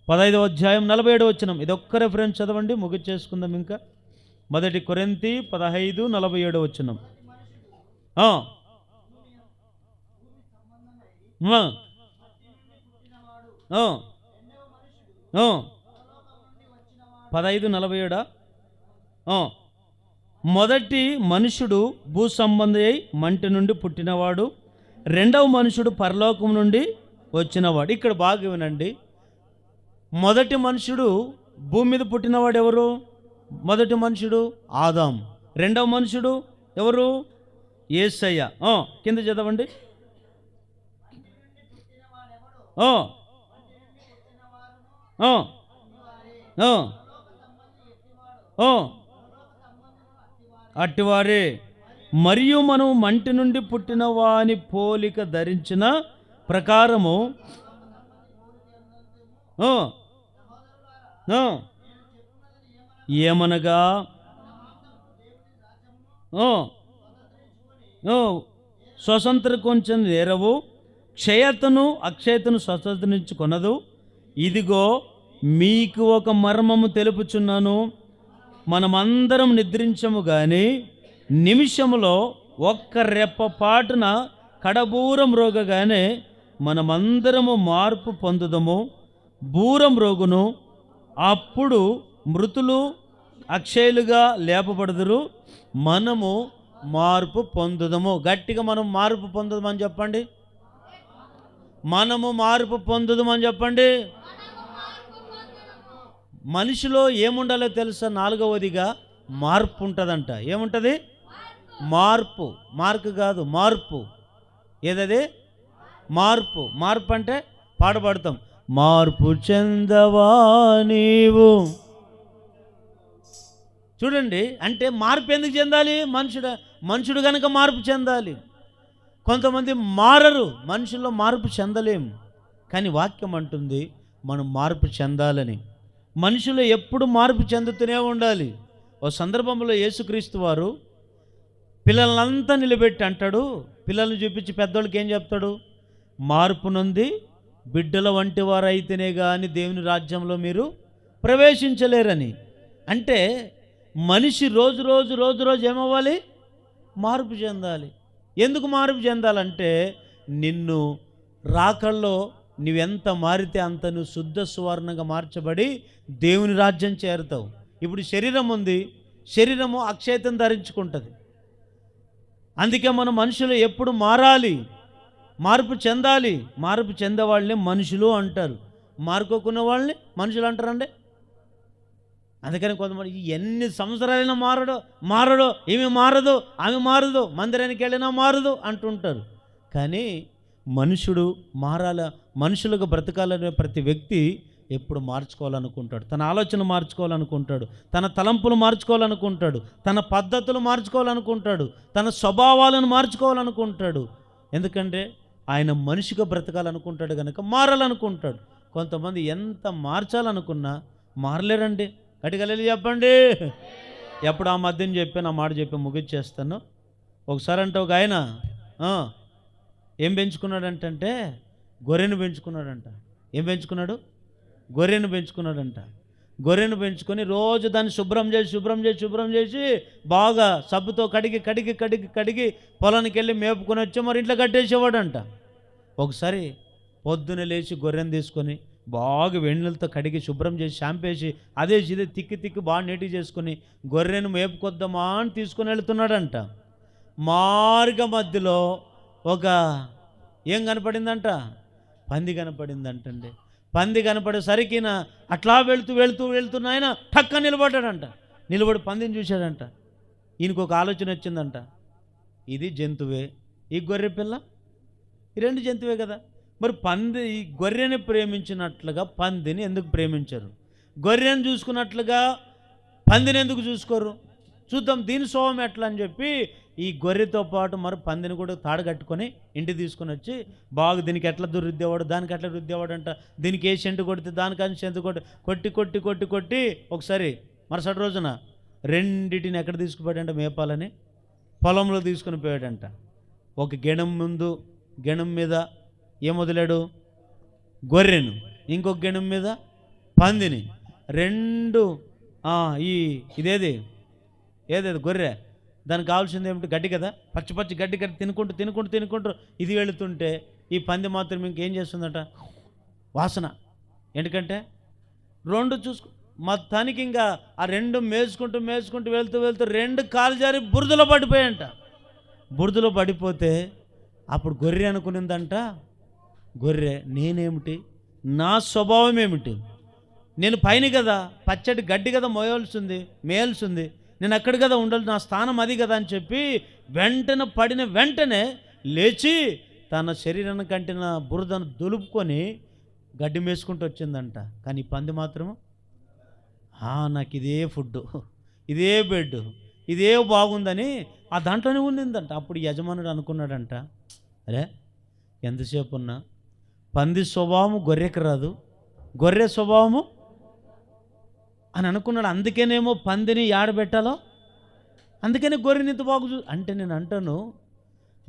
A: 47వ వచనం. ఇది ఒక్క రెఫరెన్స్ చదవండి, ముగిచ్చేసుకుందాం. ఇంకా 1 కొరింథీ 15:47 వచనం. ఆ 15:47. మొదటి మనుషుడు భూ సంబంధి అయి మంటి నుండి పుట్టినవాడు, రెండవ మనుషుడు పరలోకం నుండి వచ్చినవాడు. ఇక్కడ బాగా వినండి. మొదటి మనుషుడు భూమి మీద పుట్టినవాడు ఎవరు? మొదటి మనుషుడు ఆదాం. రెండవ మనుషుడు ఎవరు? యేసయ్య. కింద చదవండి. అట్టివారే. మరియు మనం మంటి నుండి పుట్టిన వాని పోలిక ధరించిన ప్రకారము ఏమనగా స్వతంత్ర కొంచెం నేరవు, క్షయతను అక్షయతను స్వతంత్రించుకొనదు. ఇదిగో మీకు ఒక మర్మము తెలుపుచున్నాను. మనమందరం నిద్రించము గాని నిమిషములో ఒక్క రెప్పపాటున కడబూరం రోగగానే మనమందరము మార్పు పొందుదము. బూరం రోగును, అప్పుడు మృతులు అక్షయులుగా లేపబడుదురు, మనము మార్పు పొందుదము. గట్టిగా మనం మార్పు పొందుదమని చెప్పండి. మనము మార్పు పొందుదమని చెప్పండి. మనిషిలో ఏముండాలో తెలుసా? నాలుగవదిగా మార్పు ఉంటుందంట. ఏముంటుంది? మార్పు. మార్కు కాదు, మార్పు. ఏదది? మార్పు. మార్పు అంటే పాడబడతాం, మార్పు చెందవా నీవు. చూడండి, అంటే మార్పు ఎందుకు చెందాలి? మనుషుడు కనుక మార్పు చెందాలి. కొంతమంది మారరు, మనుషుల్లో మార్పు చెందలేము. కానీ వాక్యం అంటుంది మనం మార్పు చెందాలని. మనుషులు ఎప్పుడు మార్పు చెందుతూనే ఉండాలి. ఓ సందర్భంలో యేసుక్రీస్తు వారు పిల్లలంతా నిలబెట్టి అంటాడు, పిల్లల్ని చూపించి పెద్దోళ్ళకి ఏం చెప్తాడు? మార్పు నొంది బిడ్డల వంటి వారైతేనే కానీ దేవుని రాజ్యంలో మీరు ప్రవేశించలేరని. అంటే మనిషి రోజు రోజు ఏమవ్వాలి? మార్పు చెందాలి. ఎందుకు మార్పు చెందాలంటే నిన్ను రాకల్లో నువ్వెంత మారితే అంత నువ్వు శుద్ధ సువర్ణంగా మార్చబడి దేవుని రాజ్యం చేరుతావు. ఇప్పుడు శరీరం ఉంది, శరీరము అక్షయతను ధరించుకుంటుంది. అందుకే మన మనుషులు ఎప్పుడు మారాలి, మార్పు చెందాలి. మార్పు చెందే వాళ్ళని మనుషులు అంటారు, మారుకోకున్న వాళ్ళని మనుషులు అంటారండి. అందుకని కొంతమంది ఎన్ని సంవత్సరాలైనా మారడు, ఏమి మారదు, ఆమె మారదు, మందిరానికి వెళ్ళినా మారదు అంటుంటారు. కానీ మనుషుడు మారాల, మనుషులకు బ్రతకాలనే ప్రతి వ్యక్తి ఎప్పుడు మార్చుకోవాలనుకుంటాడు. తన ఆలోచన మార్చుకోవాలనుకుంటాడు, తన తలంపులు మార్చుకోవాలనుకుంటాడు, తన పద్ధతులు మార్చుకోవాలనుకుంటాడు, తన స్వభావాలను మార్చుకోవాలనుకుంటాడు. ఎందుకంటే ఆయన మనిషిగా బ్రతకాలనుకుంటాడు కనుక మారాలనుకుంటాడు. కొంతమంది ఎంత మార్చాలనుకున్నా మారలేరండి. గట్టిగలెళ్ళి చెప్పండి. ఎప్పుడు ఆ మధ్యన చెప్పి నా మాట చెప్పి ముగిచ్చేస్తాను. ఒకసారి అంటే ఒక ఆయన ఏం పెంచుకున్నాడంటే గొర్రెను పెంచుకున్నాడంట. ఏం పెంచుకున్నాడు? గొర్రెను పెంచుకున్నాడంట. గొర్రెను పెంచుకొని రోజు దాన్ని శుభ్రం చేసి బాగా సబ్బుతో కడిగి పొలానికి వెళ్ళి మేపుకొని వచ్చి మరి ఇంట్లో కట్టేసేవాడంట. ఒకసారి పొద్దున లేచి గొర్రెను తీసుకొని బాగా వెన్నెలతో కడిగి శుభ్రం చేసి షాంపేసి అదే తిక్కి బాగా నీట్గా చేసుకొని గొర్రెను మేపుకొద్దామా అని తీసుకొని వెళుతున్నాడంట. మార్గ మధ్యలో ఒక ఏం కనపడిందంట? పంది కనపడిందంటండి. పంది కనపడేసరికి అట్లా వెళుతూ వెళుతూ వెళుతున్న ఆయన టక్క నిలబడ్డాడంట. నిలబడి పందిని చూశాడంట. ఈయనకు ఒక ఆలోచన వచ్చిందంట, ఇది జంతువే, ఈ గొర్రె పిల్ల, ఈ రెండు జంతువే కదా. మరి పంది ఈ గొర్రెని ప్రేమించినట్లుగా పందిని ఎందుకు ప్రేమించరు? గొర్రెని చూసుకున్నట్లుగా పందిని ఎందుకు చూసుకోరు? చూద్దాం దీని స్వభావం ఎట్లా అని చెప్పి ఈ గొర్రెతో పాటు మరి పందిని కూడా తాడు కట్టుకొని ఇంటికి తీసుకొని వచ్చి బాగా దీనికి ఎట్లా రుద్దేవాడు, దానికి ఎట్లా రుద్దేవాడు అంట. దీనికి ఏ సెంటు కొడితే దానికని సెంటు కొట్టి కొట్టి కొట్టి కొట్టి ఒకసారి మరుసటి రోజున రెండిటిని ఎక్కడ తీసుకుపోయాడంట మేపాలని? పొలంలో తీసుకుని పోయాడంట. ఒక గెణం మీద ఏం వదిలాడు? గొర్రెను. ఇంకొక గెణం మీద పందిని. రెండు ఏదేది గొర్రె, దానికి కావాల్సింది ఏమిటి? గడ్డి కదా, పచ్చి పచ్చి గడ్డి తినుకుంటూ ఇది వెళుతుంటే ఈ పంది మాత్రం ఇంకేం చేస్తుందట? వాసన. ఎందుకంటే రెండు మొత్తానికి ఇంకా ఆ రెండు మేసుకుంటూ వెళ్తూ రెండు కాలు జారి బురదలో పడిపోయాయంట. బురదలో పడిపోతే అప్పుడు గొర్రె అనుకునిందంట, గొర్రె నేనేమిటి, నా స్వభావం ఏమిటి, నేను పైన కదా, పచ్చడి గడ్డి కదా మేయాల్సింది, నేను అక్కడ కదా ఉండాలి, నా స్థానం అది కదా అని చెప్పి వెంటనే లేచి తన శరీరాన్ని కంటిన బురదను దులుపుకొని గడ్డి మేసుకుంటూ వచ్చిందంట. కానీ పంది మాత్రము నాకు ఇదే ఫుడ్, ఇదే బెడ్, ఇదే బాగుందని ఆ దాంట్లోనే ఉండిందంట. అప్పుడు యజమానుడు అనుకున్నాడంట, అరే ఎంతసేపు ఉన్నా పంది స్వభావము గొర్రెకి రాదు, గొర్రె స్వభావము అని అనుకున్నాడు. అందుకేనేమో పందిని ఆడబెట్టాలో, అందుకని గొర్రెని ఇంత అంటే నేను అంటాను,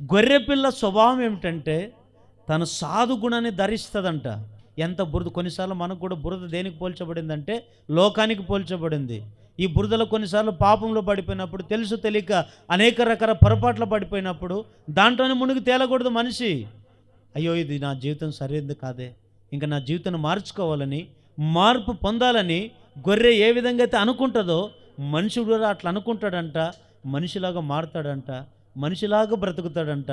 A: గొర్రె పిల్ల స్వభావం ఏమిటంటే తన సాధు గుణాన్ని ధరిస్తుందంట. ఎంత బురద, కొన్నిసార్లు మనకు కూడా బురద దేనికి పోల్చబడిందంటే లోకానికి పోల్చబడింది. ఈ బురదలో కొన్నిసార్లు పాపంలో పడిపోయినప్పుడు, తెలుసు తెలియక అనేక రకాల పొరపాట్లు పడిపోయినప్పుడు దాంట్లోనే మునిగి తేలకూడదు మనిషి. అయ్యో ఇది నా జీవితం సరైనది కాదే, ఇంకా నా జీవితాన్ని మార్చుకోవాలని, మార్పు పొందాలని గొర్రె ఏ విధంగా అయితే అనుకుంటుందో మనిషి కూడా అట్లా అనుకుంటాడంట. మనిషిలాగా మారుతాడంట, మనిషిలాగా బ్రతుకుతాడంట,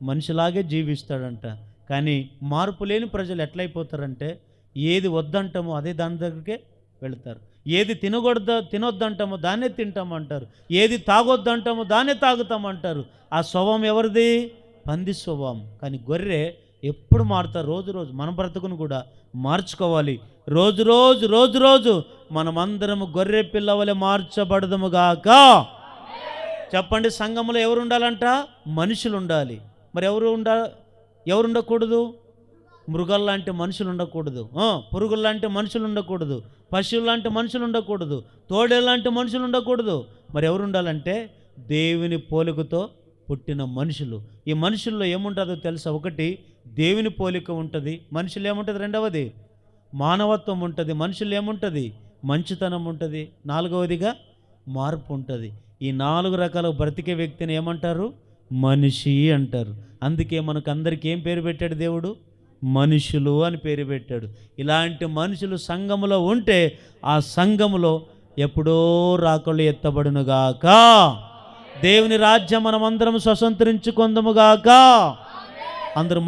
A: మనిషిలాగే జీవిస్తాడంట. కానీ మార్పు లేని ప్రజలు ఎట్లయిపోతారంటే ఏది వద్దంటామో అదే దాని దగ్గరికే వెళతారు, ఏది తినొద్దంటామో దాన్నే తింటామంటారు, ఏది తాగొద్దంటామో దాన్నే తాగుతామంటారు. ఆ స్వభావం ఎవరిది? పంది స్వభావం. కానీ గొర్రె ఎప్పుడు మారుతారు? రోజు మన బ్రతుకును కూడా మార్చుకోవాలి. రోజు మనమందరము గొర్రె పిల్లవలే మార్చబడదుముగాక. చెప్పండి, సంఘంలో ఎవరు ఉండాలంట? మనుషులు ఉండాలి. మరి ఎవరు ఉండకూడదు? మృగాలు లాంటి మనుషులు ఉండకూడదు, పురుగులు లాంటి మనుషులు ఉండకూడదు, పశువులు లాంటి మనుషులు ఉండకూడదు, తోడేలు లాంటి మనుషులు ఉండకూడదు. మరి ఎవరు ఉండాలంటే దేవుని పోలికతో పుట్టిన మనుషులు. ఈ మనుషుల్లో ఏముంటుందో తెలుసా? ఒకటి దేవుని పోలిక ఉంటుంది, మనుషులు ఏముంటుంది? రెండవది మానవత్వం ఉంటుంది, మనుషులు ఏముంటుంది? మంచితనం ఉంటుంది. నాలుగవదిగా మార్పు ఉంటుంది. ఈ 4 రకాల బ్రతికే వ్యక్తిని ఏమంటారు? మనిషి అంటారు. అందుకే మనకు అందరికీ ఏం పేరు పెట్టాడు దేవుడు? మనుషులు అని పేరు పెట్టాడు. ఇలాంటి మనుషులు సంఘములో ఉంటే ఆ సంఘములో ఎప్పుడో రాకళ్ళు ఎత్తబడునుగాక. దేవుని రాజ్యం మనమందరం స్వతంత్రించుకొందుముగాక. అందరూ